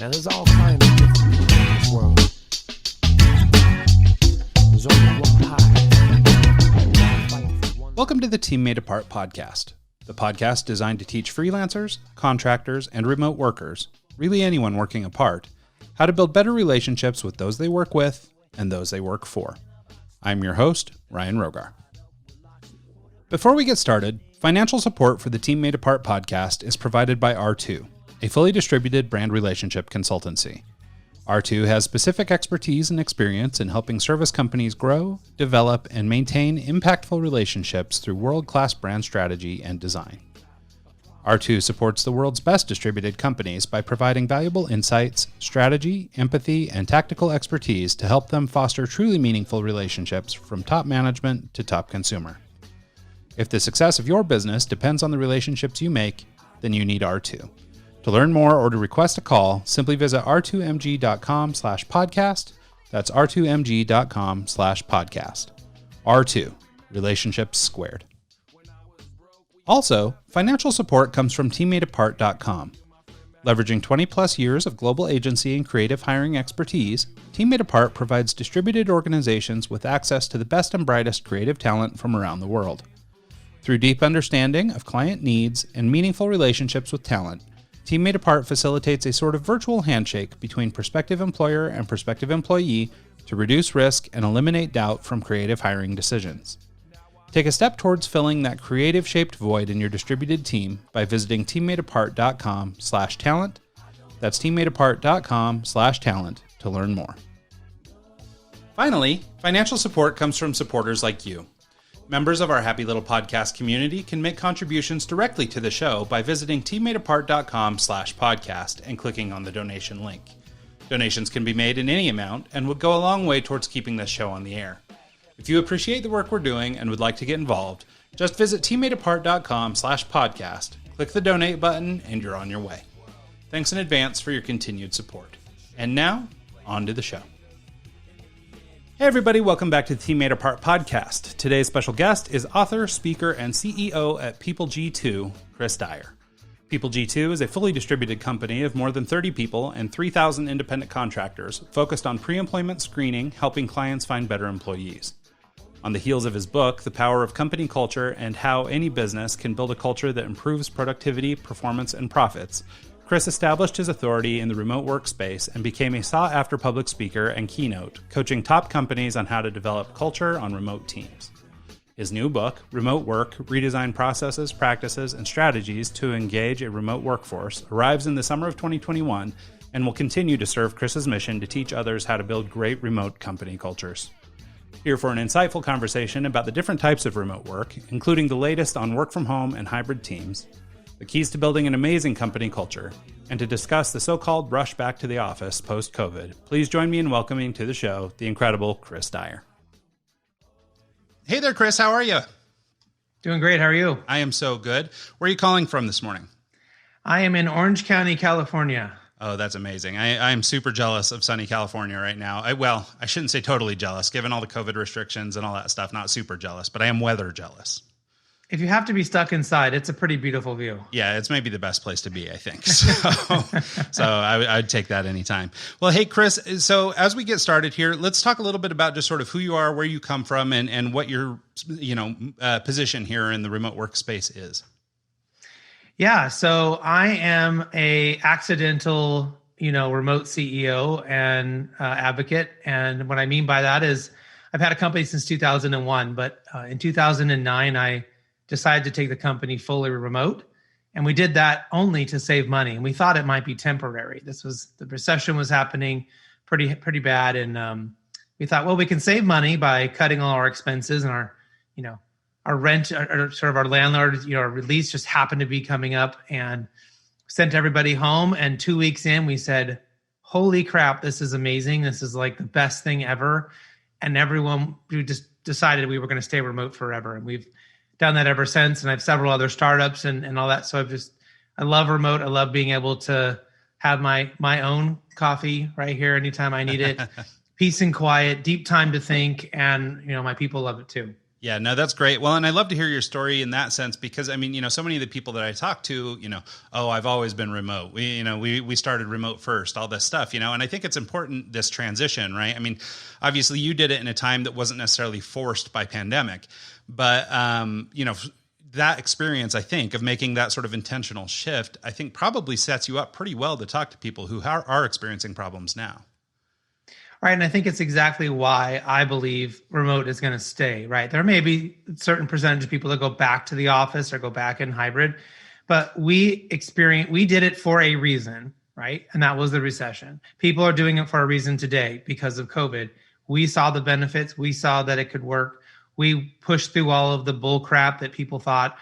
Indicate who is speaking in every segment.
Speaker 1: Now there's all kinds of different people in this world. There's only one pie.
Speaker 2: Welcome to the Team Made Apart podcast, the podcast designed to teach freelancers, contractors, and remote workers, really anyone working apart, how to build better relationships with those they work with and those they work for. I'm your host, Ryan Rogar. Before we get started, financial support for the Team Made Apart podcast is provided by R2, a fully distributed brand relationship consultancy. R2 has specific expertise and experience in helping service companies grow, develop, and maintain impactful relationships through world-class brand strategy and design. R2 supports the world's best distributed companies by providing valuable insights, strategy, empathy, and tactical expertise to help them foster truly meaningful relationships from top management to top consumer. If the success of your business depends on the relationships you make, then you need R2. To learn more or to request a call, simply visit r2mg.com/podcast. That's r2mg.com/podcast. R2, relationships squared. Also, financial support comes from teammadeapart.com. Leveraging 20 plus years of global agency and creative hiring expertise, Team Made Apart provides distributed organizations with access to the best and brightest creative talent from around the world. Through deep understanding of client needs and meaningful relationships with talent, Team Made Apart facilitates a sort of virtual handshake between prospective employer and prospective employee to reduce risk and eliminate doubt from creative hiring decisions. Take a step towards filling that creative-shaped void in your distributed team by visiting teammadeapart.com/talent. That's teammadeapart.com/talent to learn more. Finally, financial support comes from supporters like you. Members of our Happy Little Podcast community can make contributions directly to the show by visiting teammadeapart.com/podcast and clicking on the donation link. Donations can be made in any amount and would go a long way towards keeping this show on the air. If you appreciate the work we're doing and would like to get involved, just visit teammadeapart.com/podcast, click the donate button, and you're on your way. Thanks in advance for your continued support. And now, on to the show. Hey everybody, welcome back to the Team Made Apart podcast. Today's special guest is author, speaker, and CEO at PeopleG2, Chris Dyer. PeopleG2 is a fully distributed company of more than 30 people and 3,000 independent contractors focused on pre-employment screening, helping clients find better employees. On the heels of his book, The Power of Company Culture and How Any Business Can Build a Culture That Improves Productivity, Performance, and Profits, Chris established his authority in the remote workspace and became a sought-after public speaker and keynote, coaching top companies on how to develop culture on remote teams. His new book, Remote Work, Redesign Processes, Practices, and Strategies to Engage a Remote Workforce, arrives in the summer of 2021 and will continue to serve Chris's mission to teach others how to build great remote company cultures. Here for an insightful conversation about the different types of remote work, including the latest on work from home and hybrid teams, the keys to building an amazing company culture, and to discuss the so-called rush back to the office post-COVID, please join me in welcoming to the show the incredible Chris Dyer. Hey there, Chris. How are you?
Speaker 3: Doing great. How are you?
Speaker 2: I am so good. Where are you calling from this morning?
Speaker 3: I am in Orange County, California.
Speaker 2: Oh, that's amazing. I'm super jealous of sunny California right now. I shouldn't say totally jealous, given all the COVID restrictions and all that stuff. Not super jealous, but I am weather jealous.
Speaker 3: If you have to be stuck inside, it's a pretty beautiful view.
Speaker 2: Yeah, it's maybe the best place to be, I think. So I'd take that anytime. Well, hey, Chris, so as we get started here, let's talk a little bit about just sort of who you are, where you come from, and what your position here in the remote workspace is.
Speaker 3: Yeah, so I am a accidental, remote CEO and advocate. And what I mean by that is I've had a company since 2001, but in 2009, I decided to take the company fully remote. And we did that only to save money. And we thought it might be temporary. The recession was happening pretty bad. And we thought, well, we can save money by cutting all our expenses, and our rent, or sort of our landlord, our release just happened to be coming up, and sent everybody home. And 2 weeks in, we said, holy crap, this is amazing. This is like the best thing ever. And we just decided we were going to stay remote forever. And we've done that ever since. And I have several other startups and all that. So I love remote. I love being able to have my own coffee right here anytime I need it. Peace and quiet, deep time to think. And, my people love it too.
Speaker 2: Yeah, no, that's great. Well, and I love to hear your story in that sense because I mean, so many of the people that I talk to, oh, I've always been remote. We started remote first, all this stuff, and I think it's important, this transition, right? I mean, obviously you did it in a time that wasn't necessarily forced by pandemic, but that experience, I think, of making that sort of intentional shift, I think probably sets you up pretty well to talk to people who are experiencing problems now.
Speaker 3: Right. And I think it's exactly why I believe remote is going to stay, right? There may be a certain percentage of people that go back to the office or go back in hybrid, but we did it for a reason, right? And that was the recession. People are doing it for a reason today because of COVID. We saw the benefits. We saw that it could work. We pushed through all of the bull crap that people thought,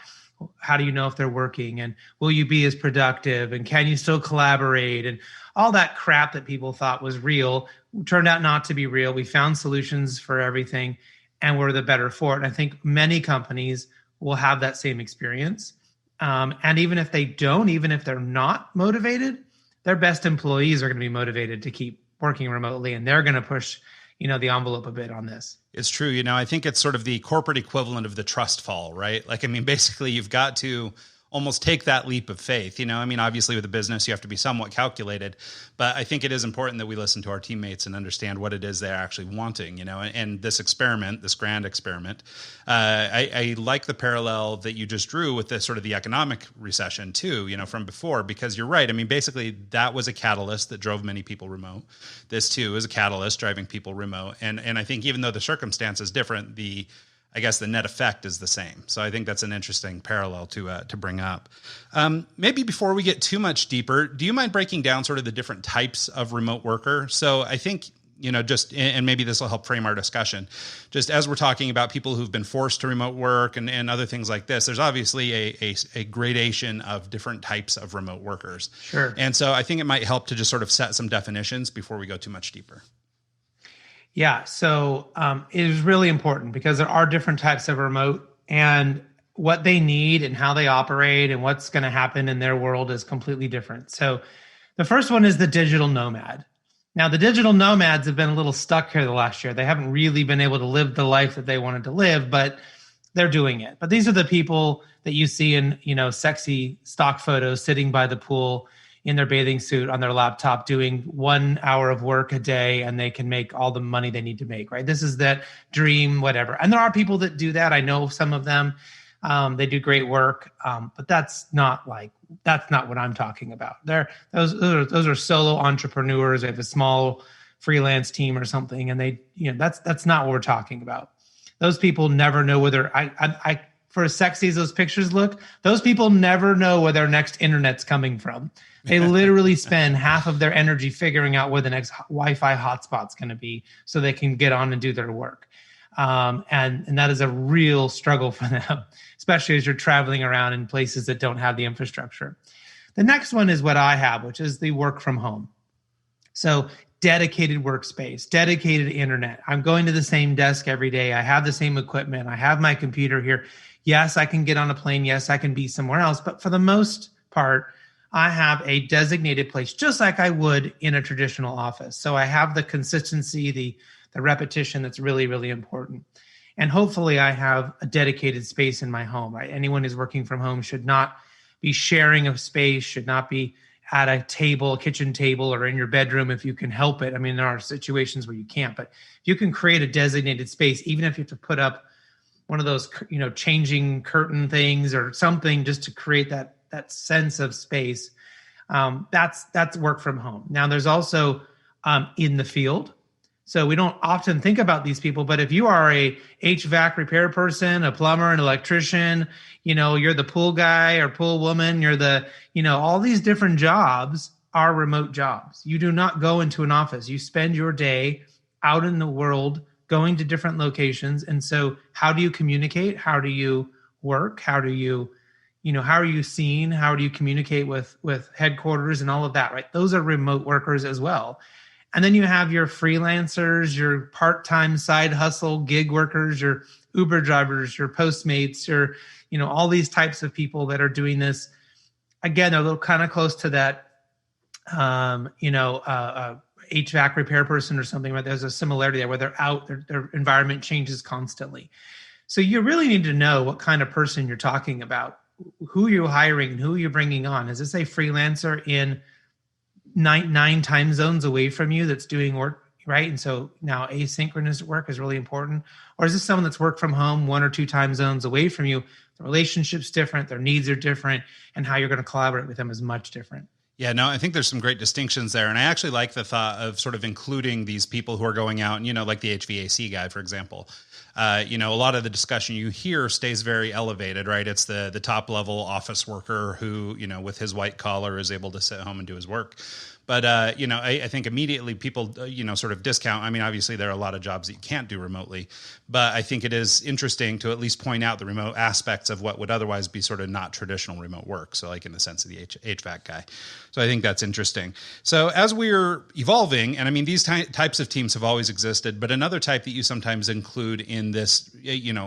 Speaker 3: how do you know if they're working? And will you be as productive? And can you still collaborate? And all that crap that people thought was real turned out not to be real. We found solutions for everything and we're the better for it. And I think many companies will have that same experience. And even if they don't, even if they're not motivated, their best employees are going to be motivated to keep working remotely. And they're going to push, the envelope a bit on this.
Speaker 2: It's true. I think it's sort of the corporate equivalent of the trust fall, right? Like, I mean, basically you've got to almost take that leap of faith. I mean, obviously with a business, you have to be somewhat calculated, but I think it is important that we listen to our teammates and understand what it is they're actually wanting, and this experiment, this grand experiment. I like the parallel that you just drew with the sort of the economic recession too, from before, because you're right. I mean, basically that was a catalyst that drove many people remote. This too is a catalyst driving people remote. And I think even though the circumstance is different, I guess the net effect is the same. So I think that's an interesting parallel to bring up. Maybe before we get too much deeper, do you mind breaking down sort of the different types of remote worker? So I think, and maybe this will help frame our discussion. Just as we're talking about people who've been forced to remote work and other things like this, there's obviously a gradation of different types of remote workers.
Speaker 3: Sure.
Speaker 2: And so I think it might help to just sort of set some definitions before we go too much deeper.
Speaker 3: Yeah, so it is really important because there are different types of remote and what they need and how they operate and what's going to happen in their world is completely different. So the first one is the digital nomad. Now, the digital nomads have been a little stuck here the last year. They haven't really been able to live the life that they wanted to live, but they're doing it. But these are the people that you see in, sexy stock photos sitting by the pool in their bathing suit on their laptop doing 1 hour of work a day and they can make all the money they need to make, right? This is that dream, whatever. And there are people that do that. I know some of them, they do great work, but that's not what I'm talking about. Those are solo entrepreneurs. They have a small freelance team or something. And that's not what we're talking about. Those people never know whether for as sexy as those pictures look, those people never know where their next internet's coming from. They literally spend half of their energy figuring out where the next Wi-Fi hotspot's going to be so they can get on and do their work. And that is a real struggle for them, especially as you're traveling around in places that don't have the infrastructure. The next one is what I have, which is the work from home. So dedicated workspace, dedicated internet. I'm going to the same desk every day. I have the same equipment. I have my computer here. Yes, I can get on a plane. Yes, I can be somewhere else. But for the most part, I have a designated place, just like I would in a traditional office. So I have the consistency, the repetition that's really, really important. And hopefully I have a dedicated space in my home, right? Anyone who's working from home should not be sharing a space, should not be at a table, a kitchen table, or in your bedroom if you can help it. I mean, there are situations where you can't, but if you can create a designated space, even if you have to put up one of those, changing curtain things or something just to create that sense of space, that's work from home. Now, there's also in the field. So we don't often think about these people, but if you are a HVAC repair person, a plumber, an electrician, you're the pool guy or pool woman, you're the, all these different jobs are remote jobs. You do not go into an office. You spend your day out in the world, going to different locations. And so how do you communicate? How do you work? How are you seen? How do you communicate with headquarters and all of that, right? Those are remote workers as well. And then you have your freelancers, your part-time side hustle gig workers, your Uber drivers, your Postmates, your, all these types of people that are doing this. Again, they're a little kind of close to that, HVAC repair person or something, right? There's a similarity there where they're out, their environment changes constantly. So you really need to know what kind of person you're talking about, who you're hiring, and who you're bringing on. Is this a freelancer in nine time zones away from you that's doing work, right? And so now asynchronous work is really important. Or is this someone that's worked from home 1 or 2 time zones away from you? The relationship's different, their needs are different, and how you're going to collaborate with them is much different.
Speaker 2: Yeah, no, I think there's some great distinctions there. And I actually like the thought of sort of including these people who are going out and, like the HVAC guy, for example. A lot of the discussion you hear stays very elevated, right? It's the top level office worker who, with his white collar is able to sit home and do his work. But, I think immediately people, sort of discount. I mean, obviously, there are a lot of jobs that you can't do remotely. But I think it is interesting to at least point out the remote aspects of what would otherwise be sort of not traditional remote work. So like in the sense of the HVAC guy. So I think that's interesting. So as we're evolving, and I mean, these types of teams have always existed, but another type that you sometimes include in this,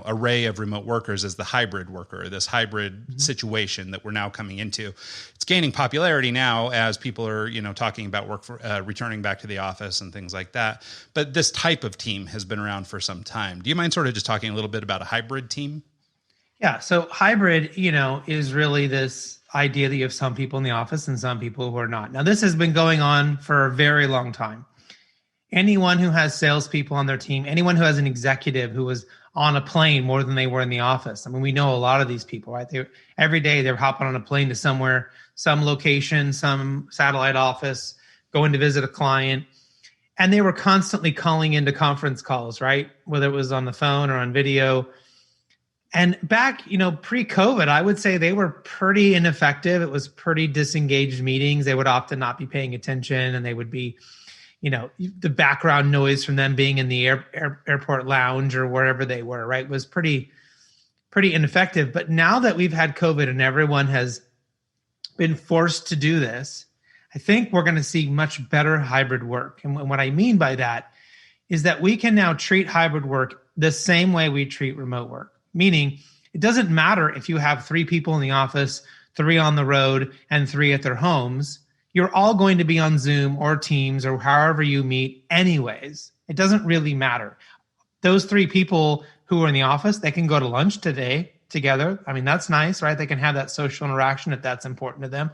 Speaker 2: array of remote workers is the hybrid worker, this hybrid situation that we're now coming into. It's gaining popularity now as people are, talking about returning back to the office and things like that. But this type of team has been around for some time. Do you mind sort of just talking a little bit about a hybrid team?
Speaker 3: Yeah. So hybrid, is really this idea that you have some people in the office and some people who are not. Now, this has been going on for a very long time. Anyone who has salespeople on their team, anyone who has an executive who was on a plane more than they were in the office. I mean, we know a lot of these people, right? Every day they're hopping on a plane to somewhere, some location, some satellite office, going to visit a client. And they were constantly calling into conference calls, right? Whether it was on the phone or on video. And back, pre-COVID, I would say they were pretty ineffective. It was pretty disengaged meetings. They would often not be paying attention, and they would be, the background noise from them being in the airport lounge or wherever they were, right, was pretty ineffective. But now that we've had COVID and everyone has been forced to do this, I think we're going to see much better hybrid work. And what I mean by that is that we can now treat hybrid work the same way we treat remote work. Meaning, it doesn't matter if you have 3 people in the office, 3 on the road, and 3 at their homes. You're all going to be on Zoom or Teams or however you meet anyways. It doesn't really matter. Those 3 people who are in the office, they can go to lunch today together. I mean, that's nice, right? They can have that social interaction if that's important to them.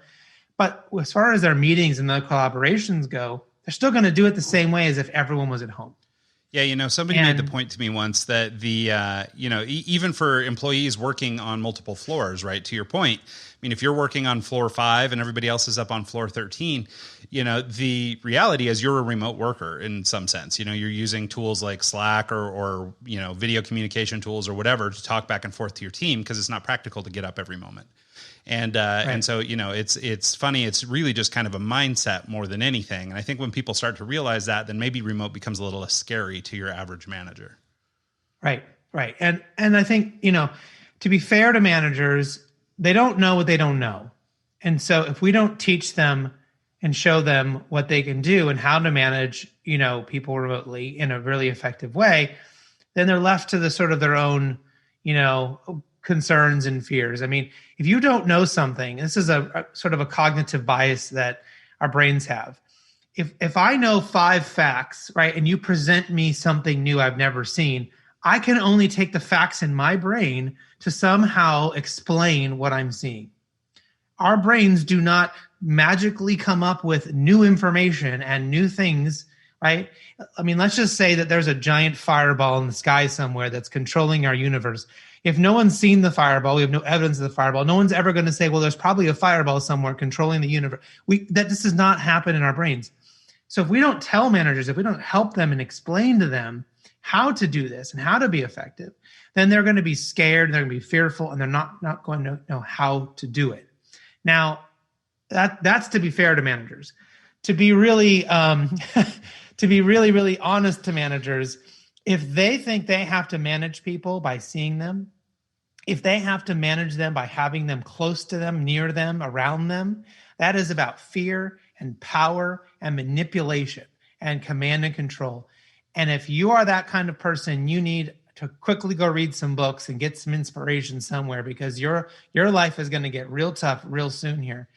Speaker 3: But as far as their meetings and their collaborations go, they're still going to do it the same way as if everyone was at home.
Speaker 2: Yeah, somebody made the point to me once that the, even for employees working on multiple floors, right, to your point, I mean, if you're working on floor 5 and everybody else is up on floor 13, the reality is you're a remote worker in some sense. You're using tools like Slack or video communication tools or whatever to talk back and forth to your team because it's not practical to get up every moment. And
Speaker 3: right.
Speaker 2: And so, it's funny. It's really just kind of a mindset more than anything. And I think when people start to realize that, then maybe remote becomes a little less scary to your average manager.
Speaker 3: Right. And I think, to be fair to managers, they don't know what they don't know. And so if we don't teach them and show them what they can do and how to manage, people remotely in a really effective way, then they're left to the sort of their own, concerns and fears. I mean, if you don't know something, this is a sort of a cognitive bias that our brains have. If I know 5 facts, right, and you present me something new I've never seen, I can only take the facts in my brain to somehow explain what I'm seeing. Our brains do not magically come up with new information and new things, right? I mean, let's just say that there's a giant fireball in the sky somewhere that's controlling our universe. If no one's seen the fireball, we have no evidence of the fireball, no one's ever going to say, well, there's probably a fireball somewhere controlling the universe. This does not happen in our brains. So if we don't tell managers, if we don't help them and explain to them how to do this and how to be effective, then they're going to be scared, they're going to be fearful, and they're not going to know how to do it. Now, that's to be fair to managers. To be really, really honest to managers, if they think they have to manage people by seeing them, if they have to manage them by having them close to them, near them, around them, that is about fear and power and manipulation and command and control. And if you are that kind of person, you need to quickly go read some books and get some inspiration somewhere, because your life is going to get real tough real soon here.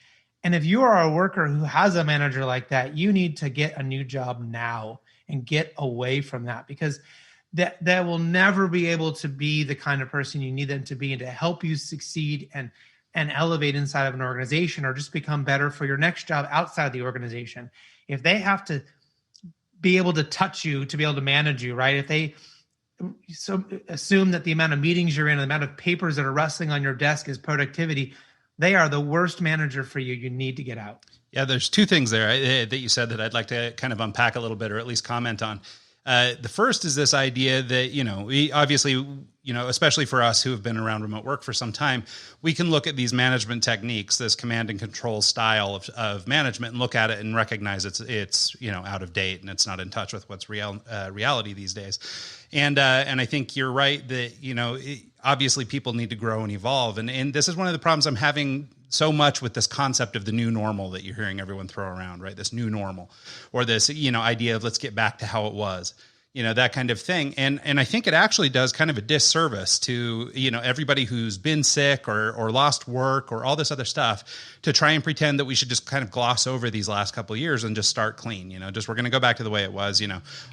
Speaker 3: And if you are a worker who has a manager like that, you need to get a new job now and get away from that, because that will never be able to be the kind of person you need them to be and to help you succeed and elevate inside of an organization or just become better for your next job outside the organization. If they have to be able to touch you to be able to manage you, right? If they assume that the amount of meetings you're in, the amount of papers that are rustling on your desk is productivity, they are the worst manager for you. You need to get out.
Speaker 2: Yeah, there's two things there that you said that I'd like to kind of unpack a little bit, or at least comment on. The first is this idea that, we obviously, especially for us who have been around remote work for some time, we can look at these management techniques, this command and control style of management, and look at it and recognize it's out of date and it's not in touch with what's reality these days. And I think you're right that, obviously people need to grow and evolve. And this is one of the problems I'm having so much with this concept of the new normal that you're hearing everyone throw around, right? This new normal, or this, idea of let's get back to how it was, that kind of thing. And I think it actually does kind of a disservice to, everybody who's been sick or lost work or all this other stuff to try and pretend that we should just kind of gloss over these last couple of years and just start clean, just we're going to go back to the way it was,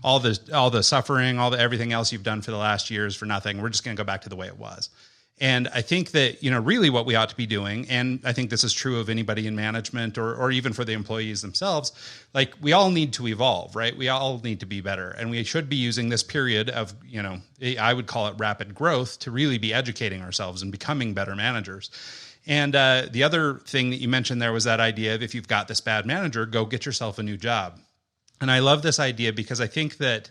Speaker 2: all the suffering, everything else you've done for the last years for nothing. We're just going to go back to the way it was. And I think that, really what we ought to be doing, and I think this is true of anybody in management or even for the employees themselves, like we all need to evolve, right? We all need to be better. And we should be using this period of, I would call it rapid growth to really be educating ourselves and becoming better managers. And the other thing that you mentioned there was that idea of if you've got this bad manager, go get yourself a new job. And I love this idea because I think that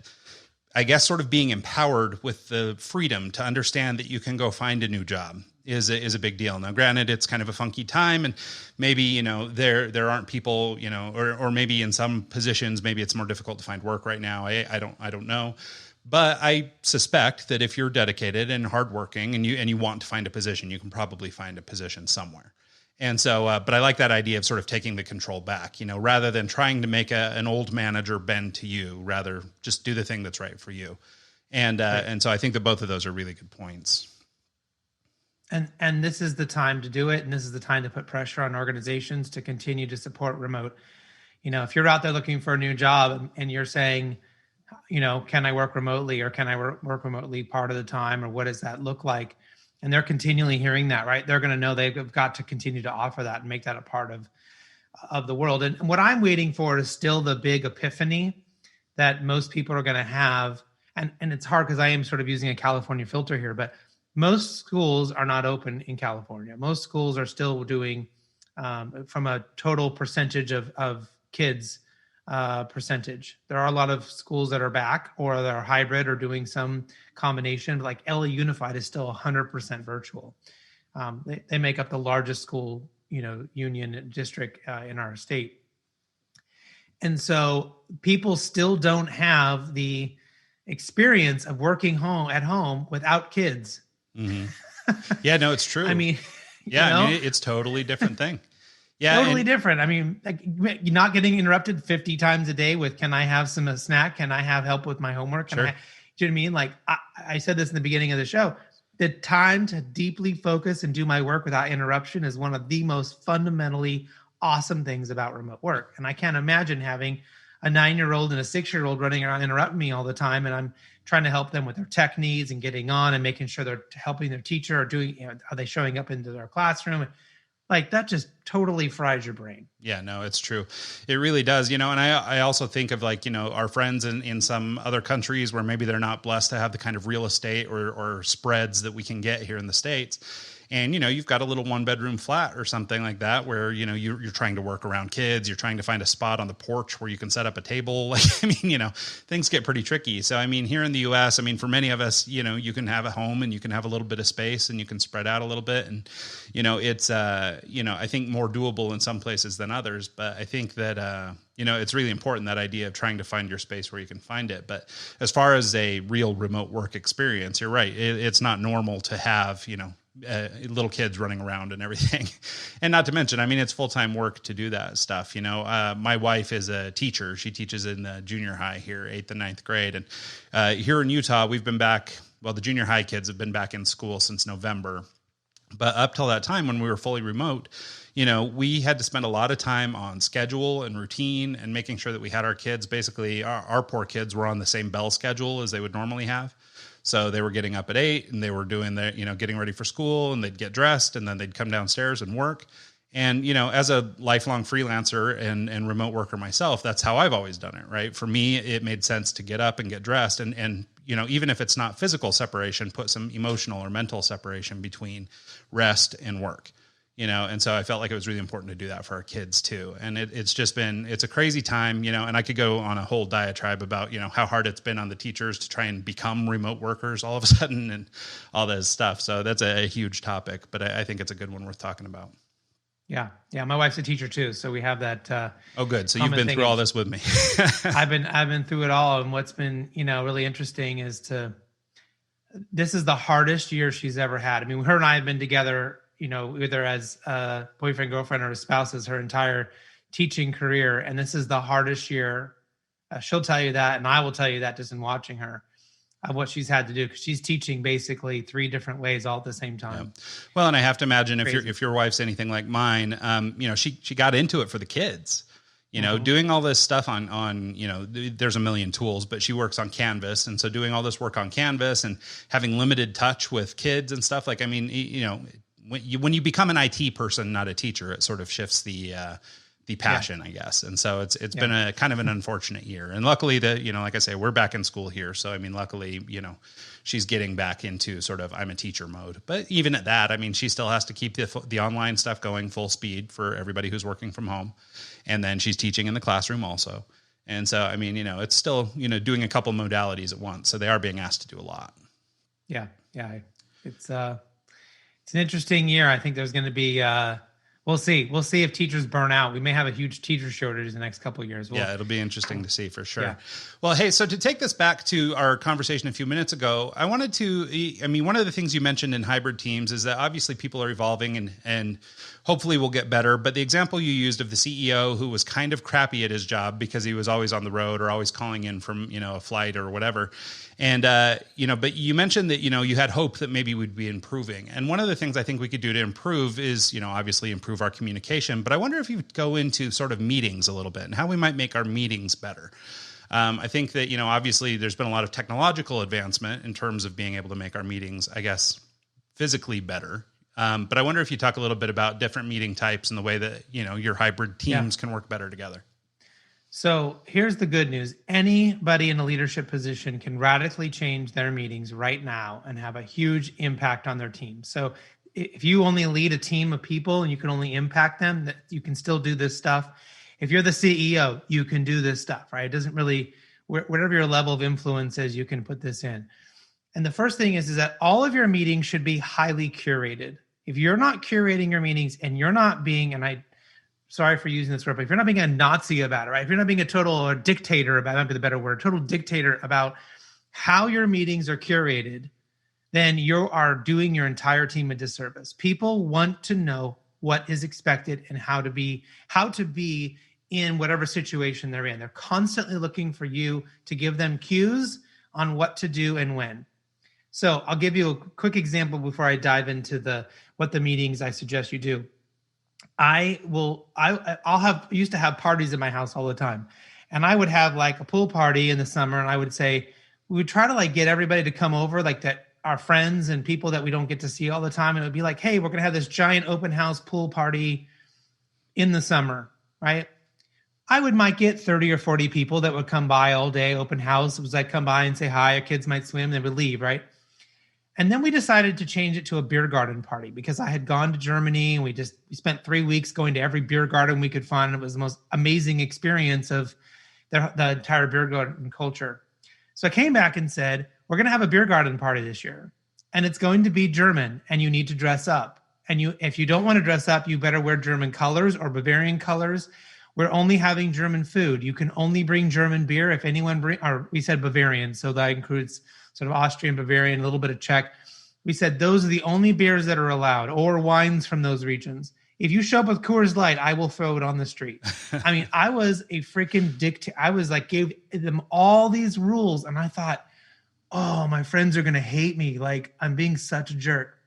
Speaker 2: sort of being empowered with the freedom to understand that you can go find a new job is a big deal. Now, granted, it's kind of a funky time and maybe, there aren't people, or maybe in some positions, maybe it's more difficult to find work right now. I don't know. But I suspect that if you're dedicated and hardworking and you want to find a position, you can probably find a position somewhere. And so, but I like that idea of sort of taking the control back, rather than trying to make an old manager bend to you, rather just do the thing that's right for you. And so I think that both of those are really good points.
Speaker 3: And this is the time to do it. And this is the time to put pressure on organizations to continue to support remote. If you're out there looking for a new job and you're saying, can I work remotely or can I work remotely part of the time, or what does that look like? And they're continually hearing that, right? They're going to know they've got to continue to offer that and make that a part of the world. And what I'm waiting for is still the big epiphany that most people are going to have. And it's hard because I am sort of using a California filter here, but most schools are not open in California. Most schools are still doing, from a total percentage of kids percentage. There are a lot of schools that are back or that are hybrid or doing some combination. Like LA Unified is still 100% virtual. They make up the largest school, union district in our state. And so people still don't have the experience of working at home without kids.
Speaker 2: Mm-hmm. Yeah, no, it's true.
Speaker 3: I mean,
Speaker 2: it's totally different thing. Yeah,
Speaker 3: totally different. I mean, like, you're not getting interrupted 50 times a day with, can I have some snack? Can I have help with my homework? Do you know what I mean? Like I said this in the beginning of the show, the time to deeply focus and do my work without interruption is one of the most fundamentally awesome things about remote work. And I can't imagine having a 9-year-old and a 6-year-old running around interrupting me all the time. And I'm trying to help them with their tech needs and getting on and making sure they're helping their teacher or doing, are they showing up into their classroom? Like that just totally fries your brain.
Speaker 2: Yeah, no, it's true. It really does. And I also think of our friends in some other countries where maybe they're not blessed to have the kind of real estate or spreads that we can get here in the States. And, you've got a little 1-bedroom flat or something like that where, you're trying to work around kids. You're trying to find a spot on the porch where you can set up a table. Things get pretty tricky. So, here in the US, for many of us, you can have a home and you can have a little bit of space and you can spread out a little bit. And, it's, I think more doable in some places than others. But I think that, it's really important, that idea of trying to find your space where you can find it. But as far as a real remote work experience, you're right. It's not normal to have, little kids running around and everything. And not to mention, it's full-time work to do that stuff. My wife is a teacher. She teaches in the junior high here, 8th and 9th grade. And here in Utah, we've been back. Well, the junior high kids have been back in school since November. But up till that time when we were fully remote, we had to spend a lot of time on schedule and routine and making sure that we had our kids, basically our poor kids were on the same bell schedule as they would normally have. So they were getting up at 8 and they were doing their, getting ready for school, and they'd get dressed and then they'd come downstairs and work. And, as a lifelong freelancer and remote worker myself, that's how I've always done it, right? For me, it made sense to get up and get dressed and even if it's not physical separation, put some emotional or mental separation between rest and work, and so I felt like it was really important to do that for our kids too. And it's a crazy time, and I could go on a whole diatribe about, how hard it's been on the teachers to try and become remote workers all of a sudden and all this stuff. So that's a huge topic, but I think it's a good one worth talking about.
Speaker 3: Yeah. Yeah. My wife's a teacher too. So we have that.
Speaker 2: Oh, good. So you've been through all this with me.
Speaker 3: I've been through it all. And what's been, really interesting is this is the hardest year she's ever had. I mean, her and I have been together, either as a boyfriend, girlfriend, or spouses her entire teaching career. And this is the hardest year. She'll tell you that. And I will tell you that just in watching her, of what she's had to do, because she's teaching basically 3 different ways all at the same time.
Speaker 2: Yeah. Well, and I have to imagine if your wife's anything like mine, she got into it for the kids, doing all this stuff on, there's a million tools, but she works on Canvas. And so doing all this work on Canvas and having limited touch with kids and stuff, like, I mean, when you become an IT person, not a teacher, it sort of shifts the passion, I guess. And so it's been a kind of an unfortunate year. And luckily like I say, we're back in school here. So, I mean, luckily, she's getting back into sort of, I'm a teacher mode, but even at that, I mean, she still has to keep the online stuff going full speed for everybody who's working from home. And then she's teaching in the classroom also. And so, I mean, it's still, doing a couple modalities at once. So they are being asked to do a lot.
Speaker 3: Yeah. Yeah. It's an interesting year. I think there's going to be, we'll see if teachers burn out. We may have a huge teacher shortage in the next couple of years.
Speaker 2: It'll be interesting to see for sure.
Speaker 3: Yeah.
Speaker 2: Well, hey, so to take this back to our conversation a few minutes ago, I wanted to, one of the things you mentioned in hybrid teams is that obviously people are evolving and hopefully we'll get better. But the example you used of the CEO who was kind of crappy at his job because he was always on the road or always calling in from, a flight or whatever. And, but you mentioned that, you had hope that maybe we'd be improving. And one of the things I think we could do to improve is, obviously improve our communication. But I wonder if you would go into sort of meetings a little bit and how we might make our meetings better. I think that, obviously there's been a lot of technological advancement in terms of being able to make our meetings, I guess, physically better. But I wonder if you talk a little bit about different meeting types and the way that, your hybrid teams can work better together.
Speaker 3: So here's the good news. Anybody in a leadership position can radically change their meetings right now and have a huge impact on their team. So if you only lead a team of people and you can only impact them, that you can still do this stuff. If you're the CEO, you can do this stuff, right? It doesn't really, whatever your level of influence is, you can put this in. And the first thing is that all of your meetings should be highly curated. If you're not curating your meetings and you're not being, sorry for using this word, but if you're not being a Nazi about it, right? If you're not being a total dictator about, that might be the better word, total dictator about how your meetings are curated, then you are doing your entire team a disservice. People want to know what is expected and how to be in whatever situation they're in. They're constantly looking for you to give them cues on what to do and when. So I'll give you a quick example before I dive into what the meetings I suggest you do. I used to have parties in my house all the time. And I would have like a pool party in the summer. And I would say, we would try to get everybody to come over, like that, our friends and people that we don't get to see all the time. And it would be like, hey, we're going to have this giant open house pool party in the summer, right? I might get 30 or 40 people that would come by all day, open house. It was like, come by and say hi, our kids might swim, they would leave, right? And then we decided to change it to a beer garden party because I had gone to Germany and we spent 3 weeks going to every beer garden we could find. And it was the most amazing experience of the entire beer garden culture. So I came back and said, we're going to have a beer garden party this year and it's going to be German and you need to dress up. And if you don't want to dress up, you better wear German colors or Bavarian colors. We're only having German food. You can only bring German beer if anyone we said Bavarian. So that includes sort of Austrian, Bavarian, a little bit of Czech. We said those are the only beers that are allowed or wines from those regions. If you show up with Coors Light, I will throw it on the street. I mean, I was a freaking dictator. I was like, gave them all these rules. And I thought, oh, my friends are going to hate me. Like I'm being such a jerk.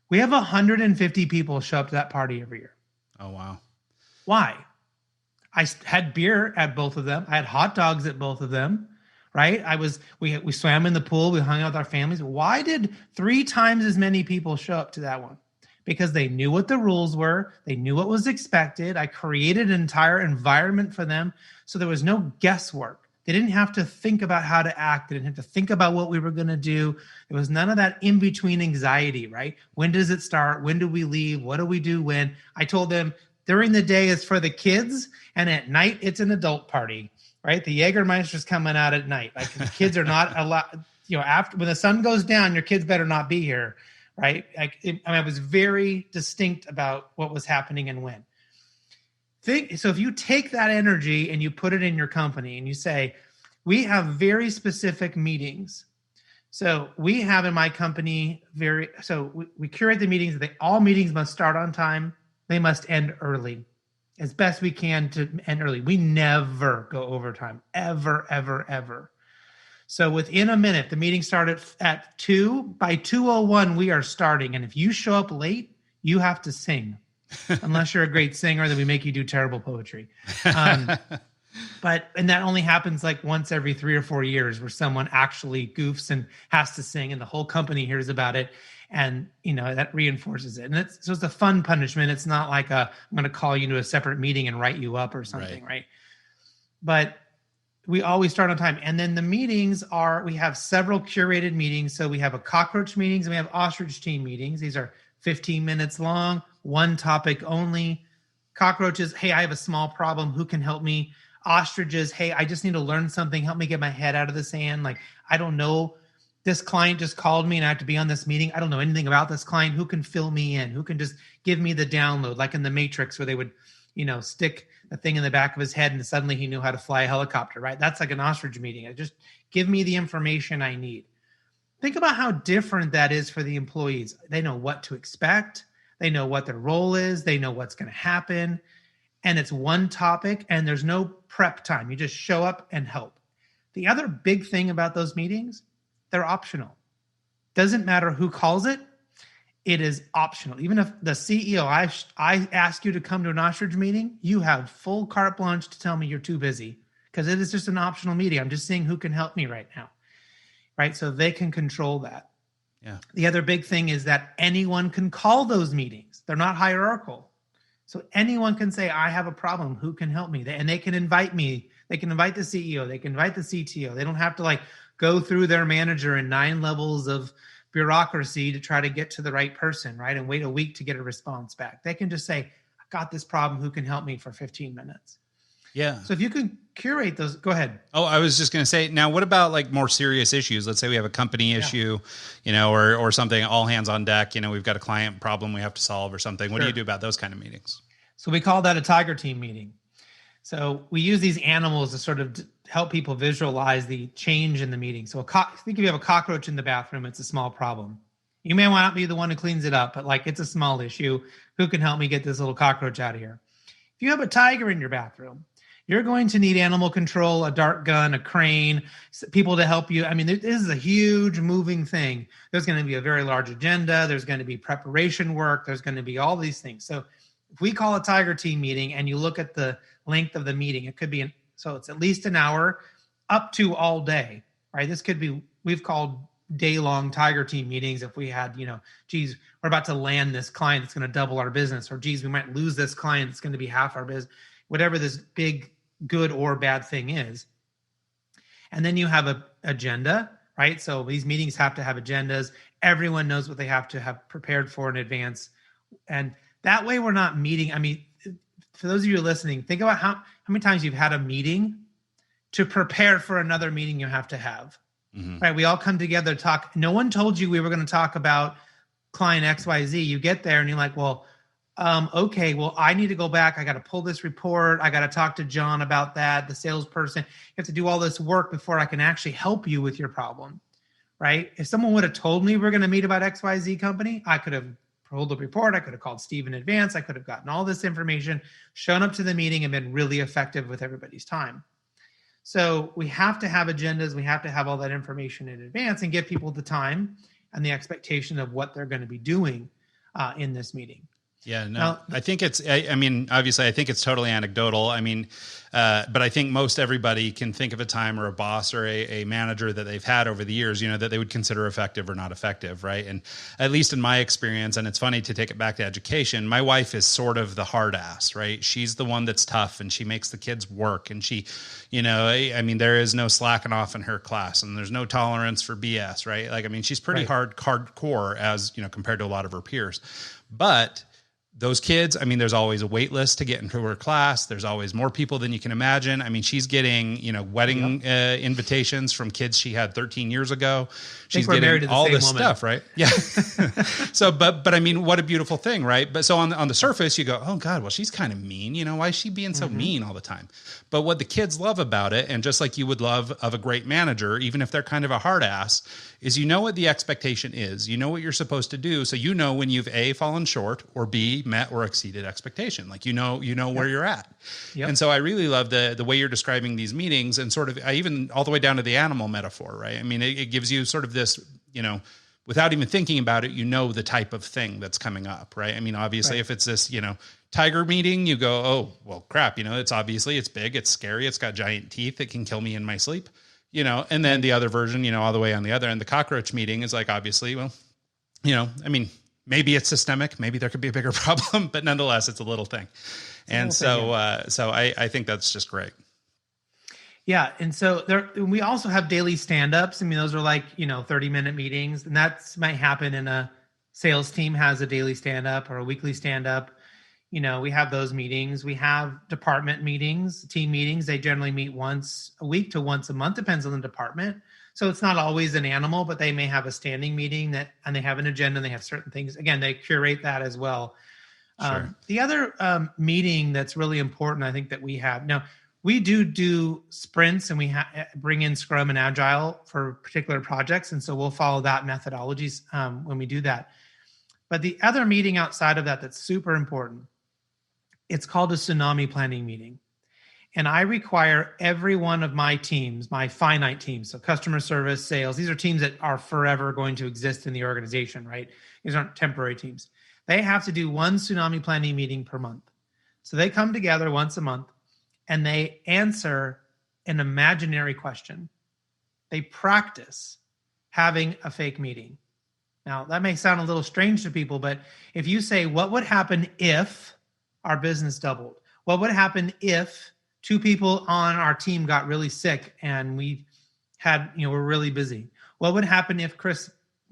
Speaker 3: We have 150 people show up to that party every year.
Speaker 2: Oh, wow.
Speaker 3: Why? I had beer at both of them. I had hot dogs at both of them. right? We swam in the pool, we hung out with our families. Why did 3 times as many people show up to that one? Because they knew what the rules were, they knew what was expected. I created an entire environment for them, so there was no guesswork. They didn't have to think about how to act. They didn't have to think about what we were going to do. There was none of that in-between anxiety, right? When does it start? When do we leave? What do we do when? I told them during the day is for the kids, and at night it's an adult party, right? The Jägermeister's coming out at night. Like the kids are not allowed, after when the sun goes down, your kids better not be here, right? I was very distinct about what was happening and when. So if you take that energy and you put it in your company and you say, we have very specific meetings. So we have in my company we curate the meetings. All meetings must start on time. They must end early, as best we can to end early. We never go overtime, ever, ever, ever. So within a minute, the meeting started at 2. By 2:01, we are starting. And if you show up late, you have to sing. Unless you're a great singer, then we make you do terrible poetry. And that only happens like once every 3 or 4 years, where someone actually goofs and has to sing, and the whole company hears about it, and that reinforces it. And it's a fun punishment. It's not like I'm going to call you to a separate meeting and write you up or something, right? But we always start on time. And then the meetings we have several curated meetings. So we have a cockroach meetings and we have ostrich team meetings. These are 15 minutes long, one topic only. Cockroaches, hey, I have a small problem. Who can help me? Ostriches, hey, I just need to learn something. Help me get my head out of the sand. Like, I don't know. This client just called me and I have to be on this meeting. I don't know anything about this client. Who can fill me in? Who can just give me the download? Like in the Matrix, where they would, stick a thing in the back of his head and suddenly he knew how to fly a helicopter, right? That's like an ostrich meeting. Just give me the information I need. Think about how different that is for the employees. They know what to expect. They know what their role is. They know what's going to happen. And it's one topic and there's no prep time. You just show up and help. The other big thing about those meetings, they're optional. Doesn't matter who calls it. It is optional. Even if the CEO, I ask you to come to an ostrich meeting, you have full carte blanche to tell me you're too busy, because it is just an optional meeting. I'm just seeing who can help me right now. Right? So they can control that.
Speaker 2: Yeah.
Speaker 3: The other big thing is that anyone can call those meetings. They're not hierarchical. So anyone can say, I have a problem. Who can help me? And they can invite me. They can invite the CEO. They can invite the CTO. They don't have to go through their manager and 9 levels of bureaucracy to try to get to the right person, right? And wait a week to get a response back. They can just say, I got this problem. Who can help me for 15 minutes?
Speaker 2: Yeah.
Speaker 3: So if you can curate those, go ahead.
Speaker 2: Oh, I was just going to say, now what about more serious issues? Let's say we have a company issue, or something, all hands on deck, we've got a client problem we have to solve or something. What do you do about those kind of meetings?
Speaker 3: So we call that a tiger team meeting. So we use these animals to sort of help people visualize the change in the meeting. So think if you have a cockroach in the bathroom, it's a small problem. You may not be the one who cleans it up, but it's a small issue. Who can help me get this little cockroach out of here? If you have a tiger in your bathroom, you're going to need animal control, a dart gun, a crane, people to help you. I mean, this is a huge moving thing. There's going to be a very large agenda. There's going to be preparation work. There's going to be all these things. So if we call a tiger team meeting and you look at the length of the meeting, it could be, so it's at least an hour up to all day, right? This could be, we've called day-long tiger team meetings if we had, geez, we're about to land this client that's going to double our business, or geez, we might lose this client that's going to be half our business, whatever this big good or bad thing is. And then you have an agenda, right? So these meetings have to have agendas. Everyone knows what they have to have prepared for in advance. And that way we're not meeting. I mean, for those of you listening, think about how many times you've had a meeting to prepare for another meeting you have to have, right? We all come together to talk. No one told you we were going to talk about client XYZ. You get there and you're like, well, okay, well, I need to go back. I got to pull this report. I got to talk to John about that, the salesperson. You have to do all this work before I can actually help you with your problem, right? If someone would have told me we're going to meet about XYZ company, I could have pulled the report. I could have called Steve in advance. I could have gotten all this information, shown up to the meeting, and been really effective with everybody's time. So we have to have agendas. We have to have all that information in advance and give people the time and the expectation of what they're going to be doing in this meeting.
Speaker 2: Yeah, no,
Speaker 3: Now,
Speaker 2: I think I mean, obviously I think it's totally anecdotal. I mean, but I think most everybody can think of a time or a boss or a manager that they've had over the years, that they would consider effective or not effective. Right. And at least in my experience, and it's funny to take it back to education, my wife is sort of the hard ass, right? She's the one that's tough and she makes the kids work, and she, I mean, there is no slacking off in her class, and there's no tolerance for BS, right? Like, I mean, she's pretty hardcore as, compared to a lot of her peers, but those kids, I mean, there's always a wait list to get into her class. There's always more people than you can imagine. I mean, she's getting, wedding invitations from kids she had 13 years ago. She's getting all this stuff, right? Yeah. So, but I mean, what a beautiful thing, right? But so on the surface, you go, oh God, well, she's kind of mean. Why is she being so mean all the time? But what the kids love about it, and just like you would love of a great manager, even if they're kind of a hard ass, is what the expectation is. What you're supposed to do. So when you've A, fallen short, or B, met or exceeded expectation. Like where you're at. Yep. And so I really love the way you're describing these meetings, and sort of even all the way down to the animal metaphor, right? I mean, it gives you sort of this, without even thinking about it, the type of thing that's coming up, right? I mean, obviously if it's this, tiger meeting, you go, oh, well, crap, it's big, it's scary, it's got giant teeth, it can kill me in my sleep, and then the other version, all the way on the other end, the cockroach meeting is like, obviously, well, I mean, maybe it's systemic, maybe there could be a bigger problem, but nonetheless, it's a little thing. And so I think that's just great.
Speaker 3: Yeah. And so we also have daily stand-ups. I mean, those are like, 30-minute meetings, and that's might happen in a sales team has a daily stand-up or a weekly stand-up. We have those meetings. We have department meetings, team meetings. They generally meet once a week to once a month, depends on the department. So it's not always an animal, but they may have a standing meeting and they have an agenda and they have certain things. Again, they curate that as well. Sure. The other meeting that's really important, I think, that we have now, we do sprints, and we bring in Scrum and Agile for particular projects. And so we'll follow that methodologies when we do that. But the other meeting outside of that's super important, it's called a Tsunami planning meeting. And I require every one of my teams, my finite teams, so customer service, sales, these are teams that are forever going to exist in the organization, right? These aren't temporary teams. They have to do one Tsunami planning meeting per month. So they come together once a month and they answer an imaginary question. They practice having a fake meeting. Now, that may sound a little strange to people, but if you say, what would happen if our business doubled? What would happen if 2 people on our team got really sick and we had, we're really busy? What would happen if Chris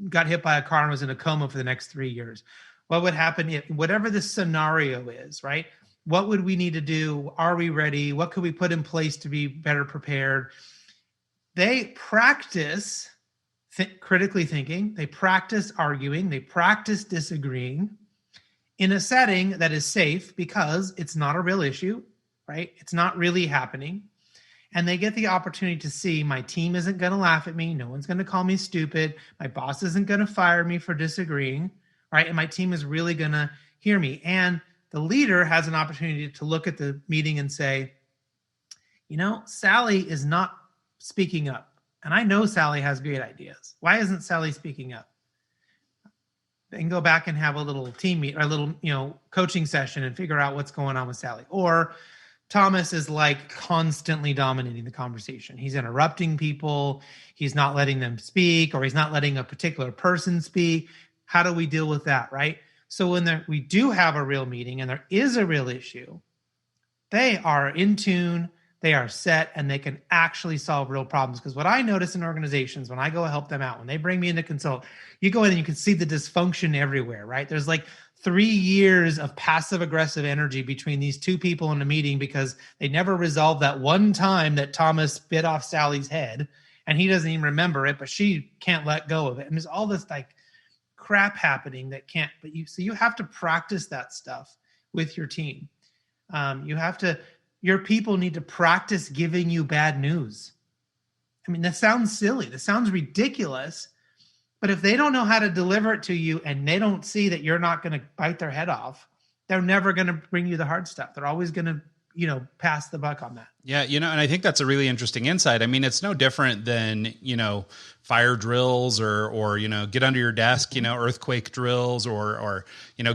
Speaker 3: got hit by a car and was in a coma for the next 3 years? What would happen if, whatever the scenario is, right? What would we need to do? Are we ready? What could we put in place to be better prepared? They practice critically thinking. They practice arguing. They practice disagreeing in a setting that is safe because it's not a real issue, right? It's not really happening. And they get the opportunity to see my team isn't going to laugh at me. No one's going to call me stupid. My boss isn't going to fire me for disagreeing, right? And my team is really going to hear me. And the leader has an opportunity to look at the meeting and say, Sally is not speaking up. And I know Sally has great ideas. Why isn't Sally speaking up? They can go back and have a little team meet or a little, coaching session and figure out what's going on with Sally. Or Thomas is like constantly dominating the conversation. He's interrupting people. He's not letting them speak, or he's not letting a particular person speak. How do we deal with that, right? So when we do have a real meeting and there is a real issue, they are in tune, they are set, and they can actually solve real problems. Because what I notice in organizations, when I go help them out, when they bring me in to consult, you go in and you can see the dysfunction everywhere, right? There's like 3 years of passive aggressive energy between these 2 people in a meeting because they never resolved that one time that Thomas bit off Sally's head and he doesn't even remember it, but she can't let go of it. And there's all this like crap happening that can't, so you have to practice that stuff with your team. Your people need to practice giving you bad news. I mean, that sounds silly. That sounds ridiculous. But if they don't know how to deliver it to you and they don't see that you're not going to bite their head off, they're never going to bring you the hard stuff. They're always going to, pass the buck on that.
Speaker 2: Yeah, and I think that's a really interesting insight. I mean, it's no different than, fire drills or get under your desk, earthquake drills or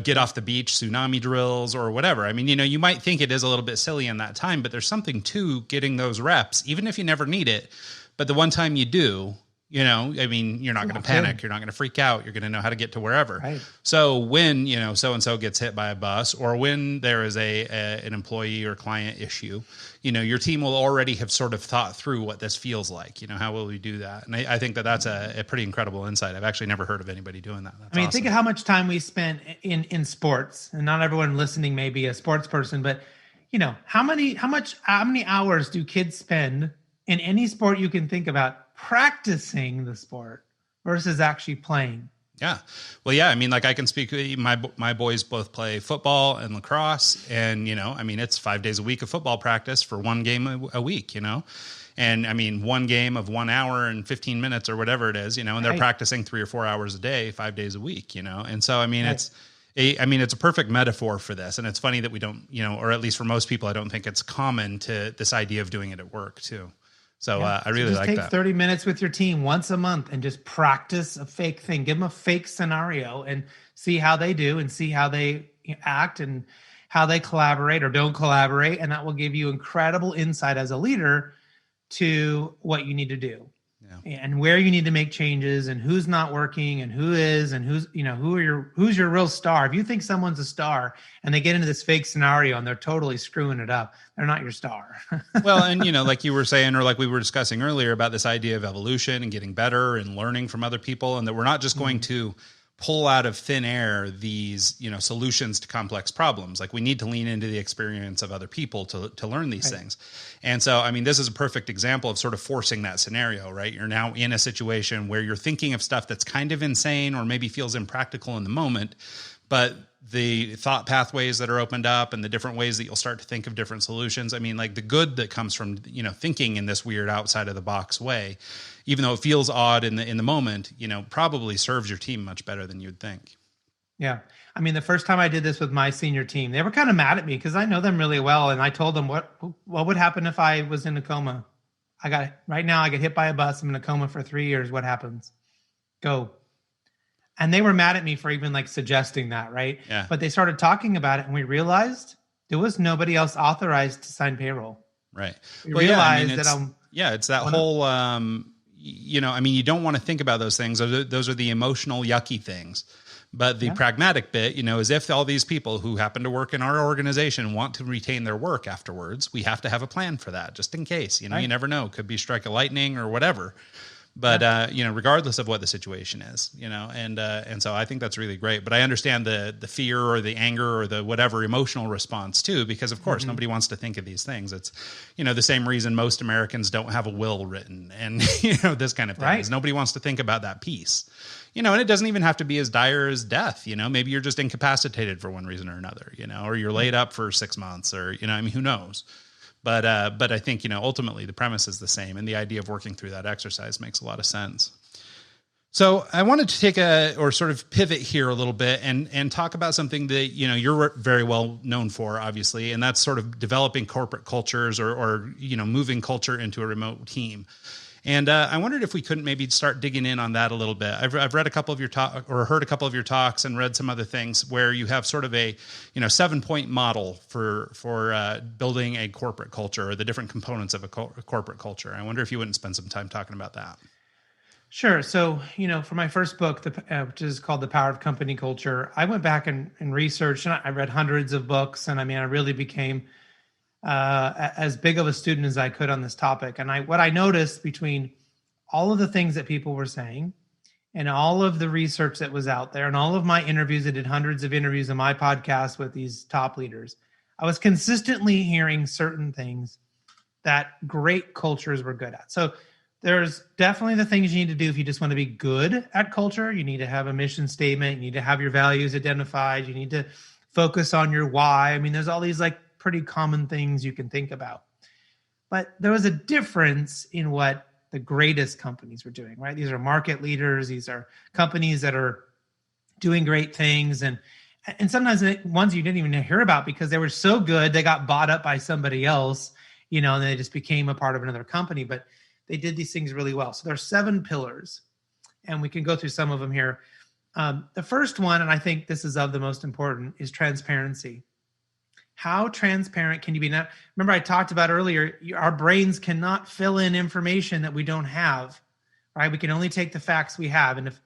Speaker 2: get off the beach, tsunami drills or whatever. I mean, you might think it is a little bit silly in that time, but there's something to getting those reps, even if you never need it. But the one time you do, you're not going to panic. You're not going to freak out. You're going to know how to get to wherever. Right. So when, so-and-so gets hit by a bus, or when there is an employee or client issue, your team will already have sort of thought through what this feels like. How will we do that? And I think that's a pretty incredible insight. I've actually never heard of anybody doing that. That's awesome.
Speaker 3: Think of how much time we spent in sports, and not everyone listening may be a sports person, but how many hours do kids spend in any sport you can think about practicing the sport versus actually playing?
Speaker 2: Yeah. Well, yeah. I can speak, my boys both play football and lacrosse, and, it's 5 days a week of football practice for one game a week, and one game of 1 hour and 15 minutes or whatever it is, and they're practicing 3 or 4 hours a day, 5 days a week, and so, it's a perfect metaphor for this. And it's funny that we don't, or at least for most people, I don't think it's common to this idea of doing it at work too. So I really like that.
Speaker 3: Just take 30 minutes with your team once a month and just practice a fake thing. Give them a fake scenario and see how they do and see how they act and how they collaborate or don't collaborate. And that will give you incredible insight as a leader to what you need to do. Yeah. And where you need to make changes and who's not working and who is and who's your real star. If you think someone's a star and they get into this fake scenario and they're totally screwing it up, they're not your star.
Speaker 2: Well, and like you were saying, or like we were discussing earlier about this idea of evolution and getting better and learning from other people, and that we're not just going to pull out of thin air these, solutions to complex problems. Like we need to lean into the experience of other people to learn these things. And so, this is a perfect example of sort of forcing that scenario, right? You're now in a situation where you're thinking of stuff that's kind of insane or maybe feels impractical in the moment, but the thought pathways that are opened up and the different ways that you'll start to think of different solutions. The good that comes from, thinking in this weird outside of the box way, even though it feels odd in the moment, probably serves your team much better than you'd think.
Speaker 3: Yeah. The first time I did this with my senior team, they were kind of mad at me because I know them really well. And I told them what would happen if I was in a coma. Right now I get hit by a bus. I'm in a coma for 3 years. What happens? Go. And they were mad at me for even suggesting that. Right.
Speaker 2: Yeah.
Speaker 3: But they started talking about it and we realized there was nobody else authorized to sign payroll.
Speaker 2: Right.
Speaker 3: We realized
Speaker 2: it's that whole, you don't want to think about those things. Those are the emotional, yucky things. But the pragmatic bit, is if all these people who happen to work in our organization want to retain their work afterwards, we have to have a plan for that just in case. You never know. Could be strike of lightning or whatever. But, regardless of what the situation is, and so I think that's really great. But I understand the fear or the anger or the whatever emotional response too, because of course nobody wants to think of these things. It's, the same reason most Americans don't have a will written and, this kind of thing is nobody wants to think about that piece, and it doesn't even have to be as dire as death. Maybe you're just incapacitated for one reason or another, or you're laid up for 6 months or, who knows? But I think, ultimately the premise is the same, and the idea of working through that exercise makes a lot of sense. So I wanted to take sort of pivot here a little bit and talk about something that, you're very well known for, obviously, and that's sort of developing corporate cultures or moving culture into a remote team. And I wondered if we couldn't maybe start digging in on that a little bit. I've read a couple of your talk or heard a couple of your talks and read some other things where you have sort of a 7-point model for building a corporate culture or the different components of a corporate culture. I wonder if you wouldn't spend some time talking about that.
Speaker 3: Sure. So, for my first book, which is called The Power of Company Culture, I went back and researched, and I read hundreds of books, and I really became as big of a student as I could on this topic. And what I noticed between all of the things that people were saying and all of the research that was out there and all of my interviews, I did hundreds of interviews on my podcast with these top leaders, I was consistently hearing certain things that great cultures were good at. So there's definitely the things you need to do if you just want to be good at culture. You need to have a mission statement. You need to have your values identified. You need to focus on your why. There's all these pretty common things you can think about. But there was a difference in what the greatest companies were doing, right? These are market leaders. These are companies that are doing great things. And And sometimes the ones you didn't even hear about because they were so good, they got bought up by somebody else, and they just became a part of another company. But they did these things really well. So there's 7 pillars, and we can go through some of them here. The first one, and I think this is of the most important, is transparency. How transparent can you be? Now, remember I talked about earlier, our brains cannot fill in information that we don't have, right? We can only take the facts we have. And if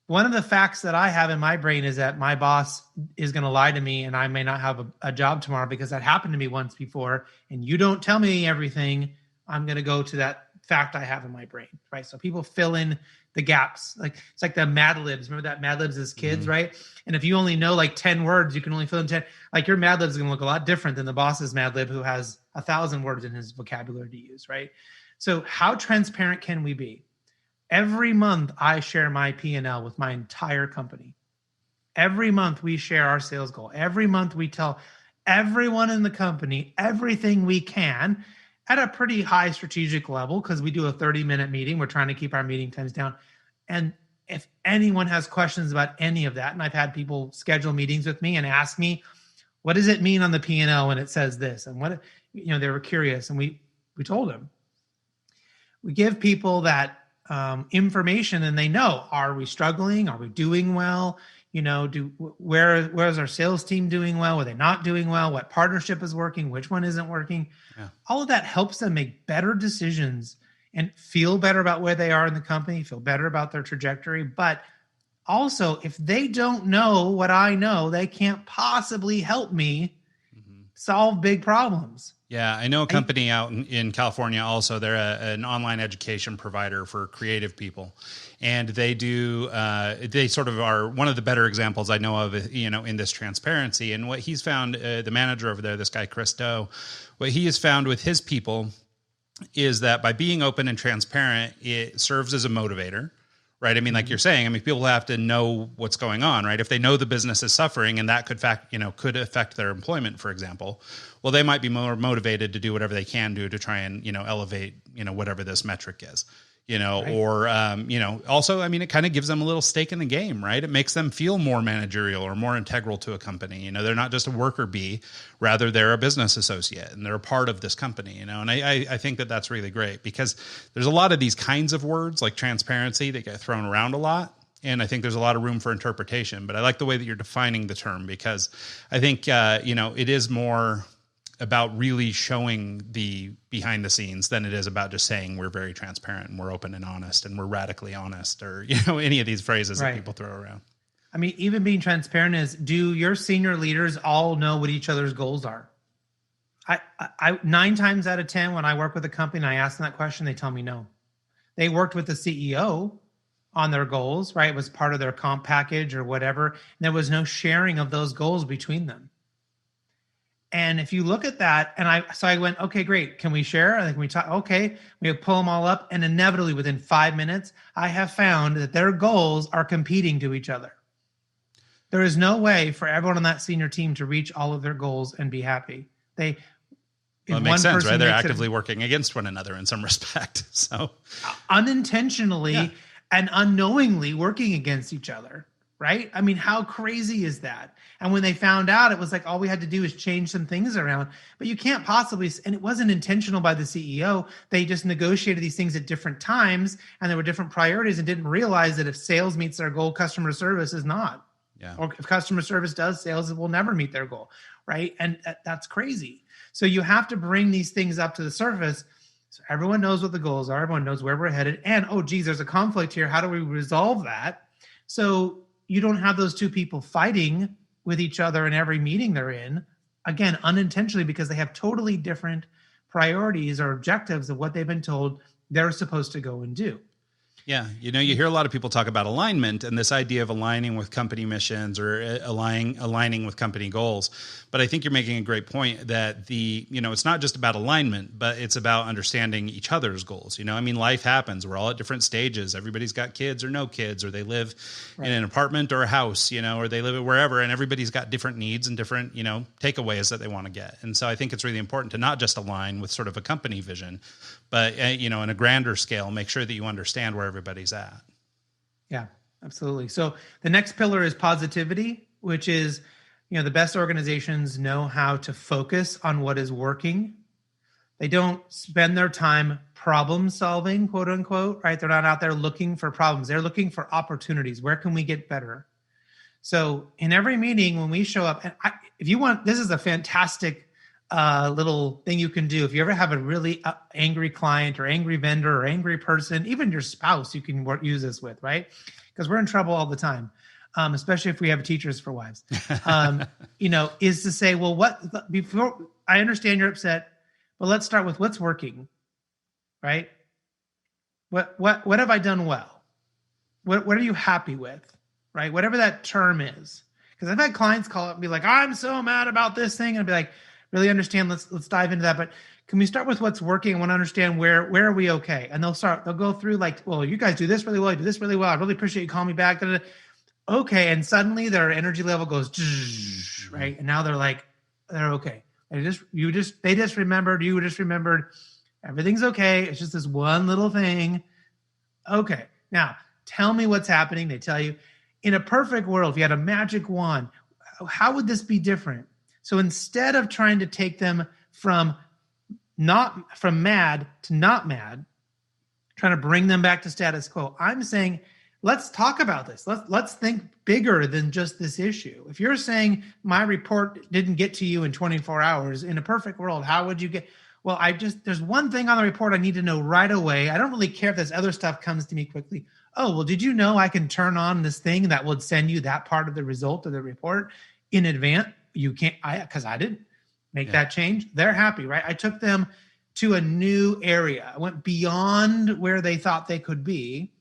Speaker 3: one of the facts that I have in my brain is that my boss is going to lie to me and I may not have a job tomorrow because that happened to me once before, and you don't tell me everything, I'm going to go to that fact I have in my brain, right? So people fill in the gaps. Like it's like the Mad Libs. Remember that Mad Libs as kids, right? And if you only know like 10 words, you can only fill in 10. Like your Mad Libs is going to look a lot different than the boss's Mad Lib who has 1,000 words in his vocabulary to use, right? So how transparent can we be? Every month I share my P&L with my entire company. Every month we share our sales goal. Every month we tell everyone in the company everything we can at a pretty high strategic level because we do a 30-minute meeting. We're trying to keep our meeting times down. And if anyone has questions about any of that, and I've had people schedule meetings with me and ask me, what does it mean on the P&L when it says this? And what, they were curious. And we told them. We give people that information and they know, are we struggling? Are we doing well? Where's our sales team doing well? Are they not doing well? What partnership is working? Which one isn't working? Yeah. All of that helps them make better decisions and feel better about where they are in the company, feel better about their trajectory. But also, if they don't know what I know, they can't possibly help me solve big problems.
Speaker 2: Yeah, I know a company out in California also. They're an online education provider for creative people. And they do, they sort of are one of the better examples I know of, in this transparency. And what he's found, the manager over there, this guy, Chris Dyer, what he has found with his people is that by being open and transparent, it serves as a motivator. Right. I mean, like you're saying, people have to know what's going on, right? If they know the business is suffering and that could affect their employment, for example, well, they might be more motivated to do whatever they can do to try and, elevate, whatever this metric is, right. Or, also, it kind of gives them a little stake in the game, right? It makes them feel more managerial or more integral to a company. They're not just a worker bee, rather they're a business associate and they're a part of this company, and I think that that's really great because there's a lot of these kinds of words like transparency that get thrown around a lot. And I think there's a lot of room for interpretation, but I like the way that you're defining the term because I think, it is more about really showing the behind the scenes than it is about just saying we're very transparent and we're open and honest and we're radically honest or, any of these phrases that people throw around.
Speaker 3: Even being transparent is, do your senior leaders all know what each other's goals are? I 9 times out of 10, when I work with a company and I ask them that question, they tell me no. They worked with the CEO on their goals, right? It was part of their comp package or whatever. And there was no sharing of those goals between them. And if you look at that, I went, okay, great. Can we share? Can we talk? Okay. We pull them all up. And inevitably within 5 minutes, I have found that their goals are competing to each other. There is no way for everyone on that senior team to reach all of their goals and be happy. It
Speaker 2: makes sense, right? They're actively working against one another in some respect. So
Speaker 3: unintentionally and unknowingly working against each other, right? How crazy is that? And when they found out, it was like, all we had to do is change some things around, but you can't possibly, and it wasn't intentional by the CEO. They just negotiated these things at different times and there were different priorities and didn't realize that if sales meets their goal, customer service is not. Yeah. Or if customer service does, sales will never meet their goal, right? And that's crazy. So you have to bring these things up to the surface so everyone knows what the goals are, everyone knows where we're headed, and, there's a conflict here. How do we resolve that? So you don't have those two people fighting with each other in every meeting they're in, again, unintentionally, because they have totally different priorities or objectives of what they've been told they're supposed to go and do.
Speaker 2: Yeah. You hear a lot of people talk about alignment and this idea of aligning with company missions or aligning with company goals. But I think you're making a great point that it's not just about alignment, but it's about understanding each other's goals. Life happens. We're all at different stages. Everybody's got kids or no kids, or they live in an apartment or a house, or they live wherever, and everybody's got different needs and different, takeaways that they want to get. And so I think it's really important to not just align with sort of a company vision, but, in a grander scale, make sure that you understand where everybody's at.
Speaker 3: Yeah, absolutely. So the next pillar is positivity, which is The best organizations know how to focus on what is working. They don't spend their time problem solving, quote unquote, right? They're not out there looking for problems. They're looking for opportunities. Where can we get better? So in every meeting, when we show up, and if you want, this is a fantastic little thing you can do. If you ever have a really angry client or angry vendor or angry person, even your spouse, you can use this with, right? Because we're in trouble all the time. Especially if we have teachers for wives, is to say, well, before I understand you're upset, but let's start with what's working, right? What have I done well? What are you happy with, right? Whatever that term is. Because I've had clients call up and be like, I'm so mad about this thing. And I'd be like, really understand, let's dive into that. But can we start with what's working? I want to understand where are we okay? And they'll go through like, well, you guys do this really well, you do this really well. I really appreciate you calling me back. Okay, and suddenly their energy level goes right, and now they're okay. You just remembered everything's okay. It's just this one little thing. Okay, now tell me what's happening. They tell you, in a perfect world, if you had a magic wand, how would this be different? So instead of trying to take them from mad to not mad, trying to bring them back to status quo, I'm saying, let's talk about this. Let's think bigger than just this issue. If you're saying my report didn't get to you in 24 hours, in a perfect world, how would you get? Well, there's one thing on the report I need to know right away. I don't really care if this other stuff comes to me quickly. Oh, well, did you know I can turn on this thing that would send you that part of the result of the report in advance? You can't, because I didn't make that change. They're happy, right? I took them to a new area. I went beyond where they thought they could be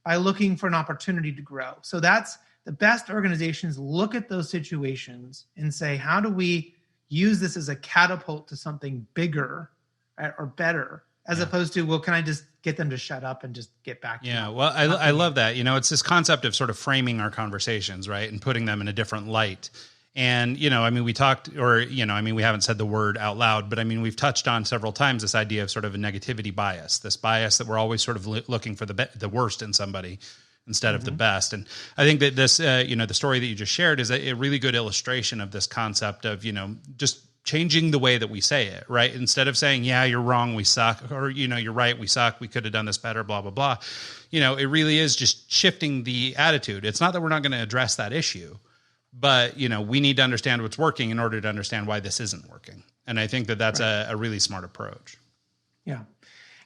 Speaker 3: by looking for an opportunity to grow. So that's the best organizations look at those situations and say, how do we use this as a catapult to something bigger, right, or better, as opposed to, well, can I just get them to shut up and just get back to
Speaker 2: Yeah, well, I love that. It's this concept of sort of framing our conversations, right, and putting them in a different light. And, we talked, or, we haven't said the word out loud, but we've touched on several times this idea of sort of a negativity bias, this bias that we're always sort of looking for the worst in somebody instead of the best. And I think that this, the story that you just shared is a really good illustration of this concept of, just changing the way that we say it, right? Instead of saying, yeah, you're wrong, we suck, or, you're right, we suck, we could have done this better, blah, blah, blah. It really is just shifting the attitude. It's not that we're not going to address that issue, but, we need to understand what's working in order to understand why this isn't working. And I think that that's a really smart approach.
Speaker 3: Yeah.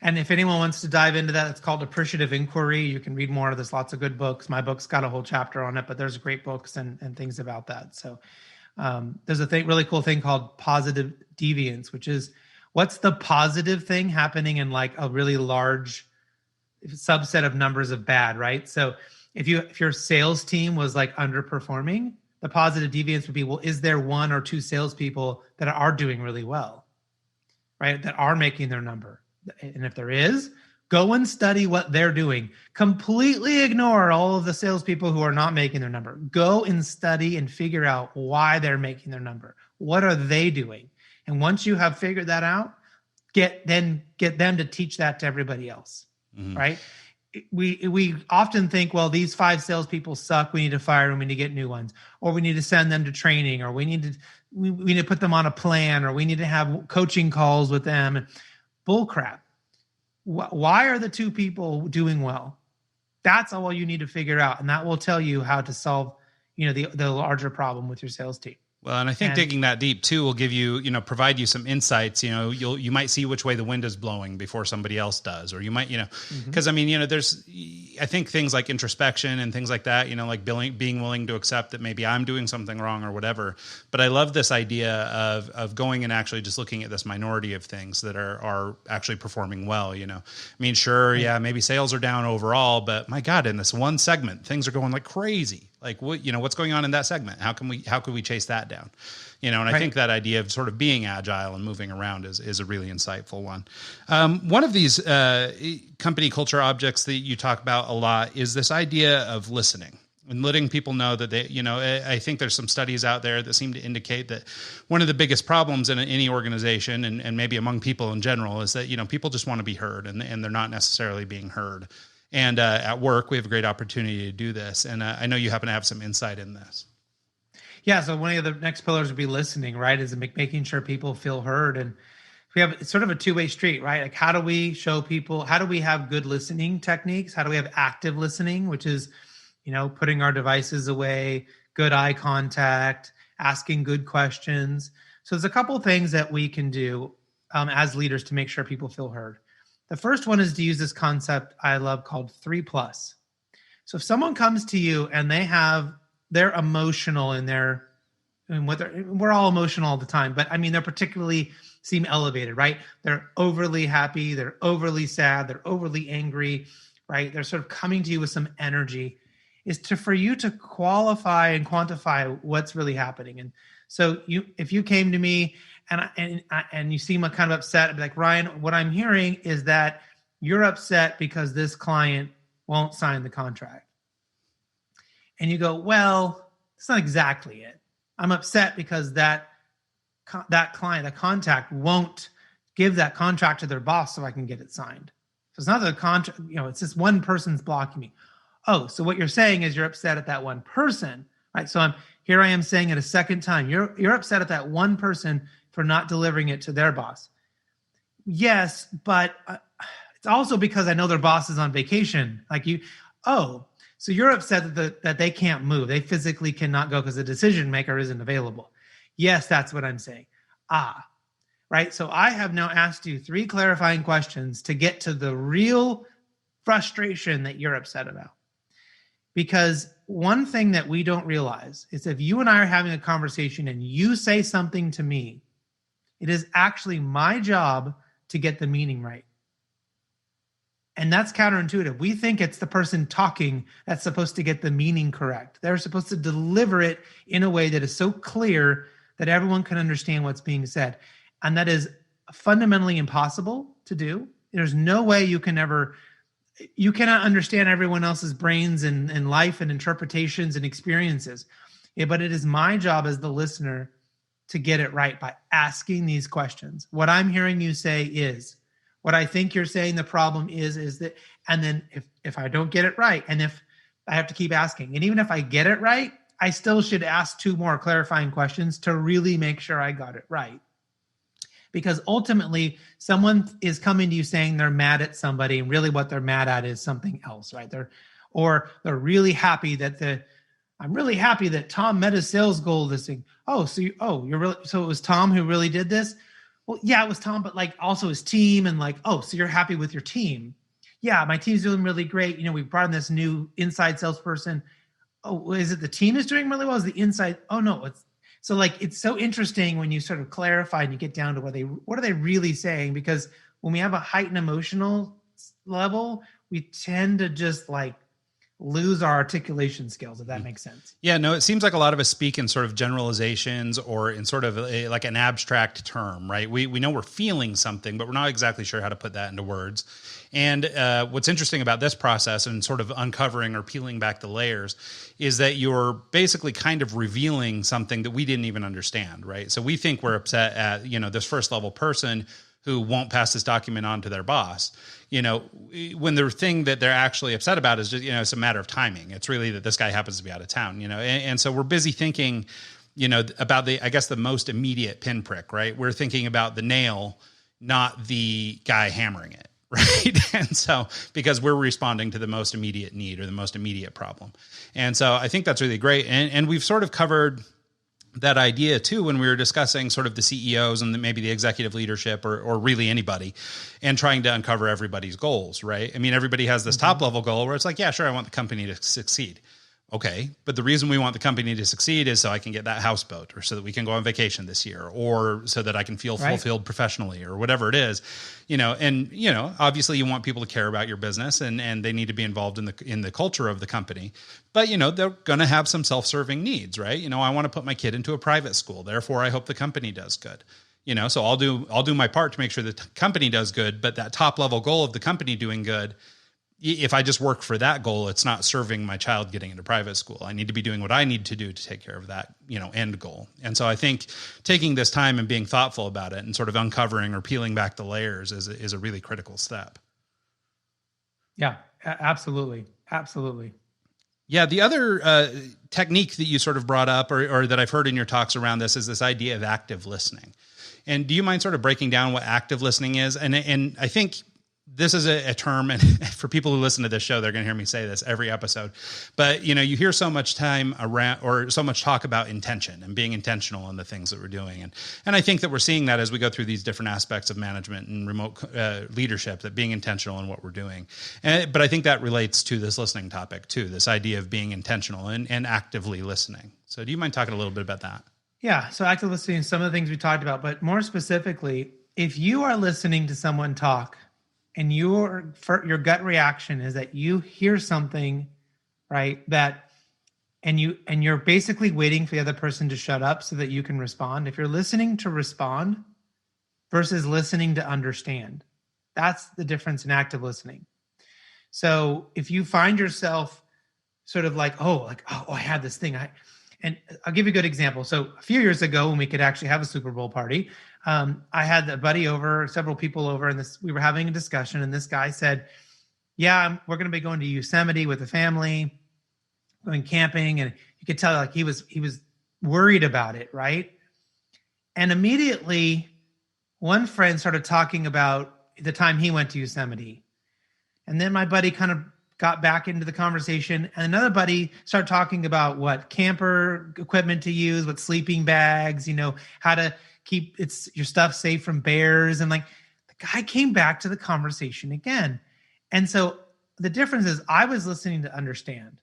Speaker 3: And if anyone wants to dive into that, it's called Appreciative Inquiry. You can read more. There's lots of good books. My book's got a whole chapter on it, but there's great books and things about that. So there's a really cool thing called positive deviance, which is what's the positive thing happening in like a really large subset of numbers of bad, right? So if your sales team was like underperforming, the positive deviance would be, well, is there one or two salespeople that are doing really well, right? That are making their number. And if there is, go and study what they're doing. Completely ignore all of the salespeople who are not making their number. Go and study and figure out why they're making their number. What are they doing? And once you have figured that out, get them to teach that to everybody else, right? We often think, well, these 5 salespeople suck. We need to fire them. We need to get new ones, or we need to send them to training, or we need to put them on a plan, or we need to have coaching calls with them. Bull crap. Why are the 2 people doing well? That's all you need to figure out, and that will tell you how to solve, the larger problem with your sales team.
Speaker 2: Well, and I think digging that deep too will give you, provide you some insights. You might see which way the wind is blowing before somebody else does, or you might, because there's, I think things like introspection and things like that, like being willing to accept that maybe I'm doing something wrong or whatever. But I love this idea of going and actually just looking at this minority of things that are actually performing well. Sure, yeah, maybe sales are down overall, but my God, in this one segment, things are going like crazy. Like what's going on in that segment? How could we chase that down? And I think that idea of sort of being agile and moving around is a really insightful one. One of these company culture objects that you talk about a lot is this idea of listening and letting people know that they, I think there's some studies out there that seem to indicate that one of the biggest problems in any organization and maybe among people in general is that, people just want to be heard and they're not necessarily being heard. And at work, we have a great opportunity to do this. And I know you happen to have some insight in this.
Speaker 3: Yeah. So one of the next pillars would be listening, right? Is making sure people feel heard. And we have, it's sort of a two-way street, right? Like, how do we show people, how do we have good listening techniques? How do we have active listening, which is, putting our devices away, good eye contact, asking good questions. So there's a couple of things that we can do as leaders to make sure people feel heard. The first one is to use this concept I love called 3+. So if someone comes to you and they're emotional in we're all emotional all the time, but I mean, they're particularly seem elevated, right? They're overly happy, they're overly sad, they're overly angry, right? They're sort of coming to you with some energy, for you to qualify and quantify what's really happening. And so if you came to me and you seem kind of upset, I'd be like, Ryan, what I'm hearing is that you're upset because this client won't sign the contract. And you go, well, it's not exactly it. I'm upset because that client, the contact, won't give that contract to their boss so I can get it signed. So it's not the contract, it's just one person's blocking me. Oh, so what you're saying is you're upset at that one person, right? So I am saying it a second time. You're upset at that one person for not delivering it to their boss. Yes, but it's also because I know their boss is on vacation. So you're upset that they can't move. They physically cannot go because the decision maker isn't available. Yes, that's what I'm saying. Right. So I have now asked you 3 clarifying questions to get to the real frustration that you're upset about. Because one thing that we don't realize is if you and I are having a conversation and you say something to me, it is actually my job to get the meaning right. And that's counterintuitive. We think it's the person talking that's supposed to get the meaning correct. They're supposed to deliver it in a way that is so clear that everyone can understand what's being said. And that is fundamentally impossible to do. There's no way you cannot understand everyone else's brains and life and interpretations and experiences. Yeah, but it is my job as the listener to get it right by asking these questions. What I'm hearing you say is, what I think you're saying the problem is that, and then if I don't get it right, and if I have to keep asking, and even if I get it right, I still should ask 2 more clarifying questions to really make sure I got it right. Because ultimately, someone is coming to you saying they're mad at somebody, and really what they're mad at is something else, right? They're really happy I'm really happy that Tom met his sales goal this thing. So it was Tom who really did this? Well, yeah, it was Tom, but also his team, and so you're happy with your team. Yeah, my team's doing really great. We brought in this new inside salesperson. Oh, is it the team is doing really well? Is the inside? Oh no, it's so interesting when you sort of clarify and you get down to what are they really saying? Because when we have a heightened emotional level, we tend to just lose our articulation skills, if that makes sense.
Speaker 2: Yeah, no, it seems like a lot of us speak in sort of generalizations or in sort of like an abstract term, right? We know we're feeling something, but we're not exactly sure how to put that into words. And what's interesting about this process and sort of uncovering or peeling back the layers is that you're basically kind of revealing something that we didn't even understand, right? So we think we're upset at, this first level person who won't pass this document on to their boss, when the thing that they're actually upset about is just, it's a matter of timing. It's really that this guy happens to be out of town, and so we're busy thinking, about the most immediate pinprick, right? We're thinking about the nail, not the guy hammering it. Right. And so, because we're responding to the most immediate need or the most immediate problem. And so I think that's really great. And we've sort of covered that idea too, when we were discussing sort of the CEOs and maybe the executive leadership or really anybody, and trying to uncover everybody's goals, right? I mean, everybody has this top level goal where it's like, yeah, sure, I want the company to succeed. Okay, but the reason we want the company to succeed is so I can get that houseboat, or so that we can go on vacation this year, or so that I can feel fulfilled professionally, or whatever it is, and obviously you want people to care about your business and they need to be involved in the culture of the company, but they're going to have some self-serving needs, right? I want to put my kid into a private school. Therefore I hope the company does good. So I'll do my part to make sure the company does good, but that top level goal of the company doing good, if I just work for that goal, it's not serving my child getting into private school. I need to be doing what I need to do to take care of that, end goal. And so I think taking this time and being thoughtful about it and sort of uncovering or peeling back the layers is a really critical step.
Speaker 3: Yeah, absolutely. Absolutely.
Speaker 2: Yeah. The other technique that you sort of brought up or that I've heard in your talks around this is this idea of active listening. And do you mind sort of breaking down what active listening is? And I think this is a term, and for people who listen to this show, they're going to hear me say this every episode. But, you hear so much time around or so much talk about intention and being intentional in the things that we're doing. And I think that we're seeing that as we go through these different aspects of management and remote leadership, that being intentional in what we're doing. But I think that relates to this listening topic too, this idea of being intentional and actively listening. So do you mind talking a little bit about that?
Speaker 3: Yeah. So active listening, some of the things we talked about, but more specifically, if you are listening to someone talk, and your gut reaction is that you hear something, right? And you're basically waiting for the other person to shut up so that you can respond. If you're listening to respond versus listening to understand, that's the difference in active listening. So if you find yourself sort of like, I had this thing. And I'll give you a good example. So a few years ago, when we could actually have a Super Bowl party, I had a buddy over, several people over, and we were having a discussion. And this guy said, "Yeah, we're going to be going to Yosemite with the family, going camping." And you could tell like he was worried about it, right? And immediately, one friend started talking about the time he went to Yosemite, and then my buddy kind of got back into the conversation, and another buddy started talking about what camper equipment to use, what sleeping bags, how to keep your stuff safe from bears. And like the guy came back to the conversation again. And so the difference is I was listening to understand.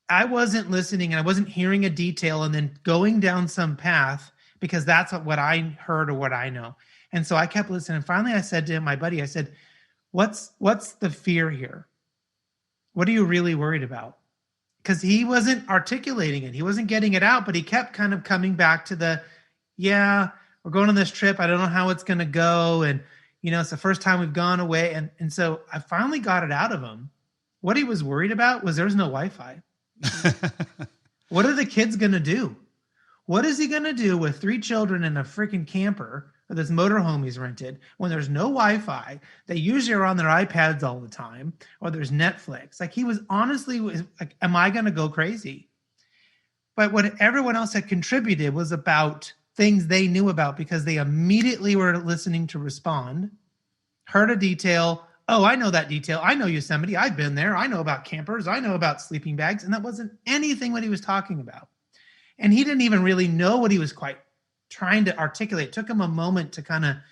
Speaker 3: I wasn't listening and I wasn't hearing a detail and then going down some path because that's what I heard or what I know. And so I kept listening. Finally, I said to my buddy, I said, what's the fear here? What are you really worried about? Because he wasn't articulating it. He wasn't getting it out, but he kept kind of coming back to we're going on this trip. I don't know how it's going to go. And, it's the first time we've gone away. And so I finally got it out of him. What he was worried about was there's no Wi-Fi. What are the kids going to do? What is he going to do with 3 children in a freaking camper or this motorhome he's rented when there's no Wi-Fi? They usually are on their iPads all the time, or there's Netflix. Like he was honestly like, am I going to go crazy? But what everyone else had contributed was about things they knew about because they immediately were listening to respond, heard a detail. Oh, I know that detail. I know Yosemite. I've been there. I know about campers. I know about sleeping bags. And that wasn't anything what he was talking about. And he didn't even really know what he was quite trying to articulate. It took him a moment to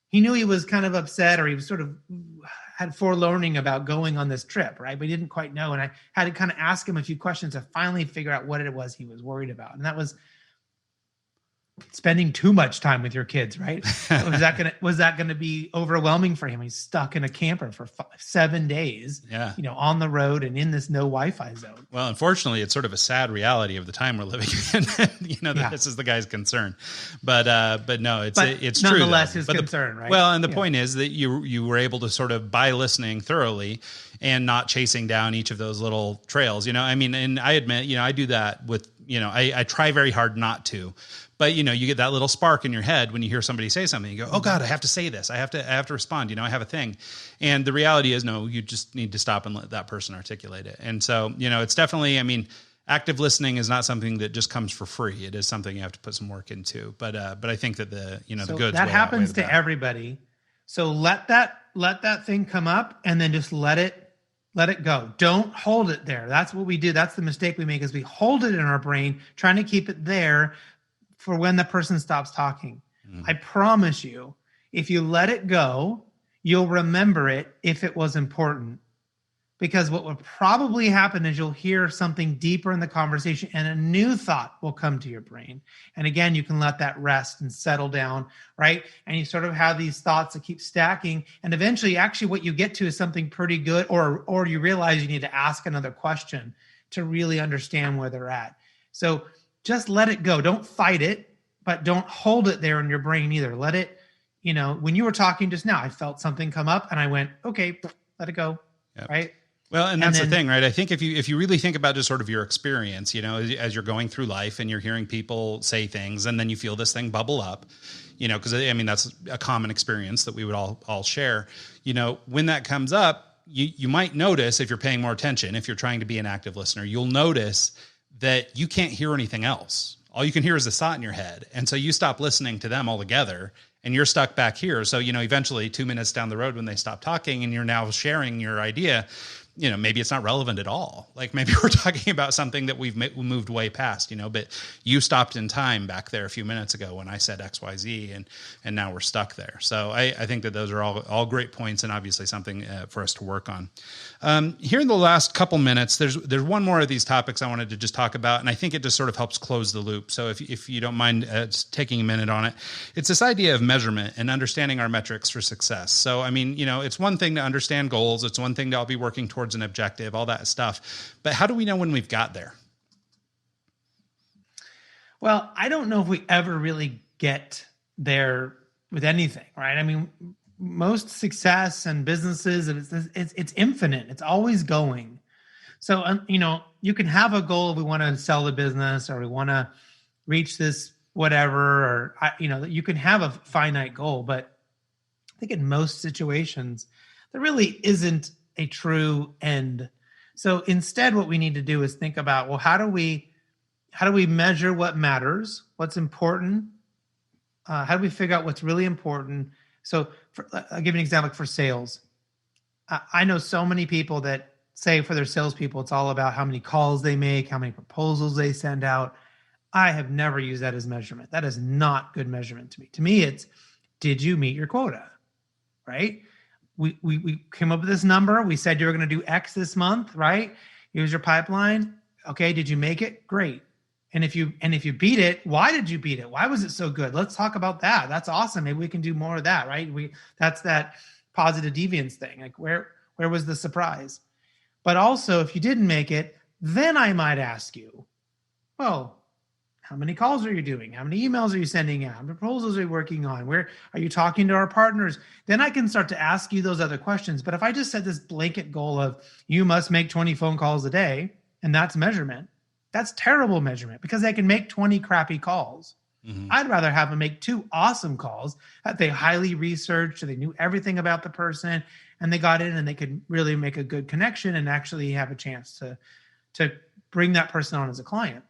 Speaker 3: he knew he was kind of upset, or he was sort of had forelearning about going on this trip, right? But he didn't quite know. And I had to kind of ask him a few questions to finally figure out what it was he was worried about. And that was spending too much time with your kids, right? Was that going to be overwhelming for him? He's stuck in a camper for 7 days, on the road and in this no Wi-Fi zone.
Speaker 2: Well, unfortunately, it's sort of a sad reality of the time we're living in. This is the guy's concern, but no, it's true.
Speaker 3: Nonetheless, his concern, right?
Speaker 2: Well, and the point is that you were able to sort of, by listening thoroughly and not chasing down each of those little trails, and I admit, I do that with, I try very hard not to. But, you get that little spark in your head when you hear somebody say something. You go, oh, God, I have to say this. I have to respond. I have a thing. And the reality is, no, you just need to stop and let that person articulate it. And so, it's definitely, active listening is not something that just comes for free. It is something you have to put some work into. But I think that the goods
Speaker 3: that happens to everybody. So let that thing come up and then just let it go. Don't hold it there. That's what we do. That's the mistake we make, is we hold it in our brain, trying to keep it there for when the person stops talking. I promise you, if you let it go, you'll remember it if it was important. Because what will probably happen is you'll hear something deeper in the conversation and a new thought will come to your brain. And again, you can let that rest and settle down, right? And you sort of have these thoughts that keep stacking. And eventually, actually, what you get to is something pretty good, or you realize you need to ask another question to really understand where they're at. So just let it go. Don't fight it, but don't hold it there in your brain either. Let it, when you were talking just now, I felt something come up and I went, okay, let it go. Yep. Right.
Speaker 2: Well, and that's the thing, right? I think if you really think about just sort of your experience, as you're going through life and you're hearing people say things and then you feel this thing bubble up, because that's a common experience that we would all share. When that comes up, you might notice, if you're paying more attention, if you're trying to be an active listener, you'll notice that you can't hear anything else. All you can hear is the thought in your head. And so you stop listening to them altogether and you're stuck back here. So, eventually 2 minutes down the road when they stop talking and you're now sharing your idea, maybe it's not relevant at all. Like maybe we're talking about something that we've moved way past, but you stopped in time back there a few minutes ago when I said X, Y, Z, and now we're stuck there. So I think that those are all great points and obviously something for us to work on. Here in the last couple minutes, there's one more of these topics I wanted to just talk about, and I think it just sort of helps close the loop. So if you don't mind taking a minute on it, it's this idea of measurement and understanding our metrics for success. So, it's one thing to understand goals. It's one thing to all be working towards an objective, all that stuff. But how do we know when we've got there?
Speaker 3: Well, I don't know if we ever really get there with anything, right? Most success and businesses, it's infinite. It's always going. So, you can have a goal. We want to sell the business or we want to reach this whatever, or, you can have a finite goal, but I think in most situations, there really isn't a true end. So instead, what we need to do is think about, well, how do we measure what matters, what's important? How do we figure out what's really important? So I'll give you an example for sales. I know so many people that say for their salespeople, it's all about how many calls they make, how many proposals they send out. I have never used that as measurement. That is not good measurement to me. To me, it's, did you meet your quota, right? We came up with this number. We said you were going to do X this month, right? Here's your pipeline. Okay, did you make it? Great. And if you beat it, why did you beat it? Why was it so good? Let's talk about that. That's awesome. Maybe we can do more of that, right? That's that positive deviance thing. Like where was the surprise? But also, if you didn't make it, then I might ask you, well, how many calls are you doing? How many emails are you sending out? How many proposals are you working on? Where are you talking to our partners? Then I can start to ask you those other questions. But if I just set this blanket goal of you must make 20 phone calls a day, and that's measurement, that's terrible measurement because they can make 20 crappy calls. Mm-hmm. I'd rather have them make 2 awesome calls that they highly researched, they knew everything about the person, and they got in and they could really make a good connection and actually have a chance to bring that person on as a client.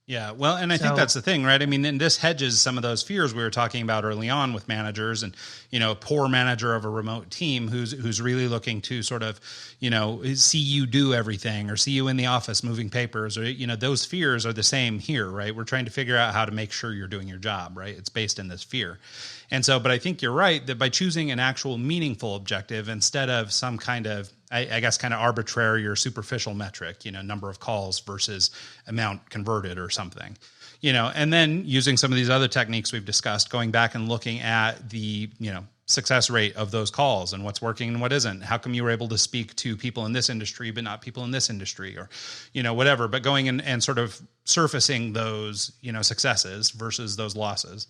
Speaker 2: Yeah, well, and I think that's the thing, right? And this hedges some of those fears we were talking about early on with managers and, a poor manager of a remote team who's really looking to sort of, see you do everything or see you in the office moving papers or, those fears are the same here, right? We're trying to figure out how to make sure you're doing your job, right? It's based in this fear. And so, but I think you're right that by choosing an actual meaningful objective instead of some kind of, I guess, kind of arbitrary or superficial metric, number of calls versus amount converted or something, and then using some of these other techniques we've discussed, going back and looking at the, success rate of those calls and what's working and what isn't. How come you were able to speak to people in this industry, but not people in this industry or, whatever, but going in and sort of surfacing those, successes versus those losses.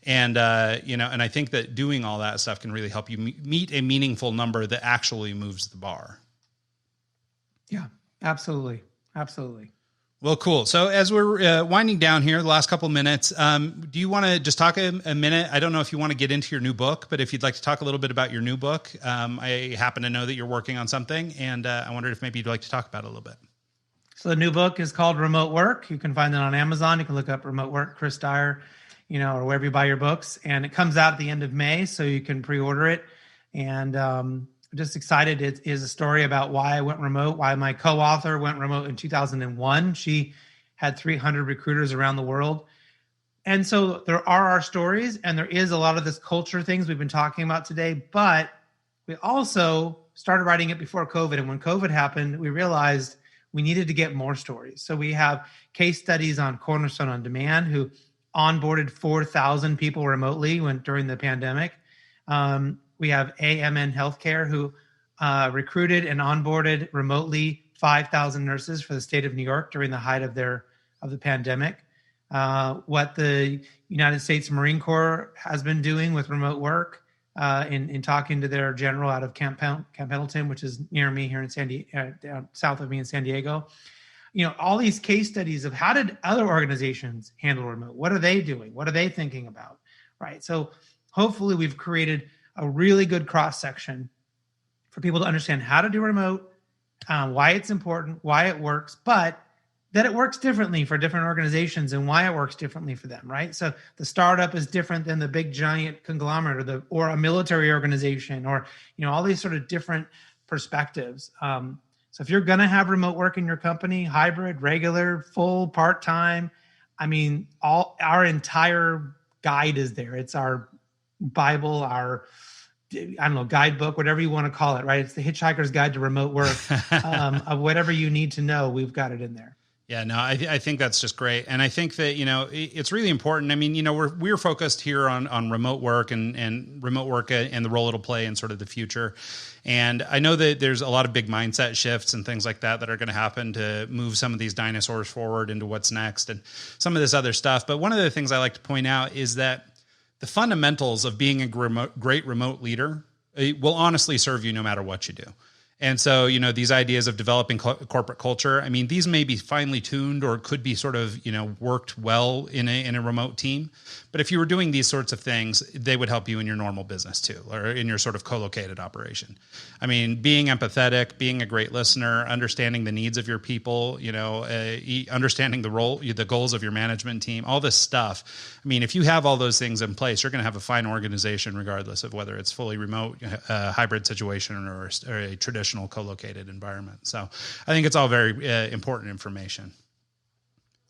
Speaker 2: And, and I think that doing all that stuff can really help you meet a meaningful number that actually moves the bar.
Speaker 3: Yeah, absolutely. Absolutely.
Speaker 2: Well, cool. So as we're winding down here, the last couple of minutes, do you want to just talk a minute? I don't know if you want to get into your new book, but if you'd like to talk a little bit about your new book, I happen to know that you're working on something, and I wondered if maybe you'd like to talk about it a little bit.
Speaker 3: So the new book is called Remote Work. You can find it on Amazon. You can look up Remote Work, Chris Dyer, or wherever you buy your books. And it comes out at the end of May, so you can pre-order it. And I'm just excited. It is a story about why I went remote, why my co-author went remote in 2001. She had 300 recruiters around the world. And so there are our stories, and there is a lot of this culture things we've been talking about today, but we also started writing it before COVID. And when COVID happened, we realized we needed to get more stories. So we have case studies on Cornerstone On Demand, who onboarded 4,000 people remotely during the pandemic. We have AMN Healthcare, who recruited and onboarded remotely 5,000 nurses for the state of New York during the height of the pandemic. What the United States Marine Corps has been doing with remote work in talking to their general out of Camp Pendleton, which is near me here in down south of me in San Diego. All these case studies of how did other organizations handle remote? What are they doing? What are they thinking about? Right. So hopefully we've created a really good cross-section for people to understand how to do remote, why it's important, why it works, but that it works differently for different organizations and why it works differently for them, right? So the startup is different than the big giant conglomerate or a military organization, or all these sort of different perspectives. So if you're going to have remote work in your company, hybrid, regular, full, part-time, our entire guide is there. It's our Bible, our guidebook, whatever you want to call it, right? It's the Hitchhiker's Guide to Remote Work. Of whatever you need to know, we've got it in there.
Speaker 2: Yeah, no, I think that's just great. And I think that, it's really important. We're focused here on remote work and remote work and the role it'll play in sort of the future. And I know that there's a lot of big mindset shifts and things like that are going to happen to move some of these dinosaurs forward into what's next and some of this other stuff. But one of the things I like to point out is that the fundamentals of being a great remote leader will honestly serve you no matter what you do. And so, these ideas of developing corporate culture, these may be finely tuned or could be sort of, worked well in a remote team. But if you were doing these sorts of things, they would help you in your normal business too, or in your sort of co-located operation. Being empathetic, being a great listener, understanding the needs of your people, understanding the goals of your management team, all this stuff. If you have all those things in place, you're going to have a fine organization, regardless of whether it's fully remote, hybrid situation, or a traditional co-located environment. So I think it's all very important information.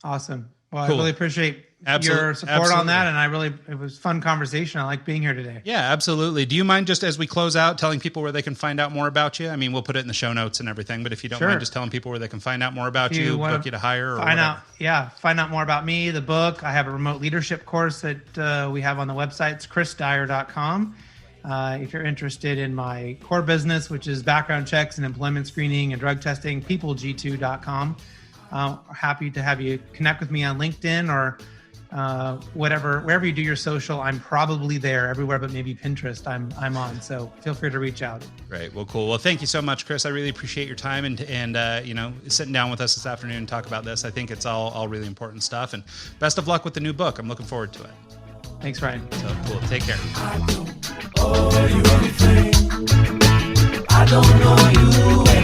Speaker 3: Awesome. Well,
Speaker 2: Cool.
Speaker 3: I really appreciate your support on that. And it was a fun conversation. I like being here today.
Speaker 2: Yeah, absolutely. Do you mind just as we close out telling people where they can find out more about you? We'll put it in the show notes and everything, but if you don't mind just telling people where they can find out more about you, book you to hire, or find
Speaker 3: out more about me, the book. I have a remote leadership course that we have on the website. It's chrisdyer.com. If you're interested in my core business, which is background checks and employment screening and drug testing, peopleg2.com. Happy to have you connect with me on LinkedIn or wherever you do your social. I'm probably there everywhere, but maybe Pinterest I'm on. So feel free to reach out.
Speaker 2: Great. Well, cool. Well, thank you so much, Chris. I really appreciate your time and sitting down with us this afternoon and talk about this. I think it's all really important stuff, and best of luck with the new book. I'm looking forward to it.
Speaker 3: Thanks, Ryan.
Speaker 2: So cool. Take care.
Speaker 4: I don't owe you anything. I don't know you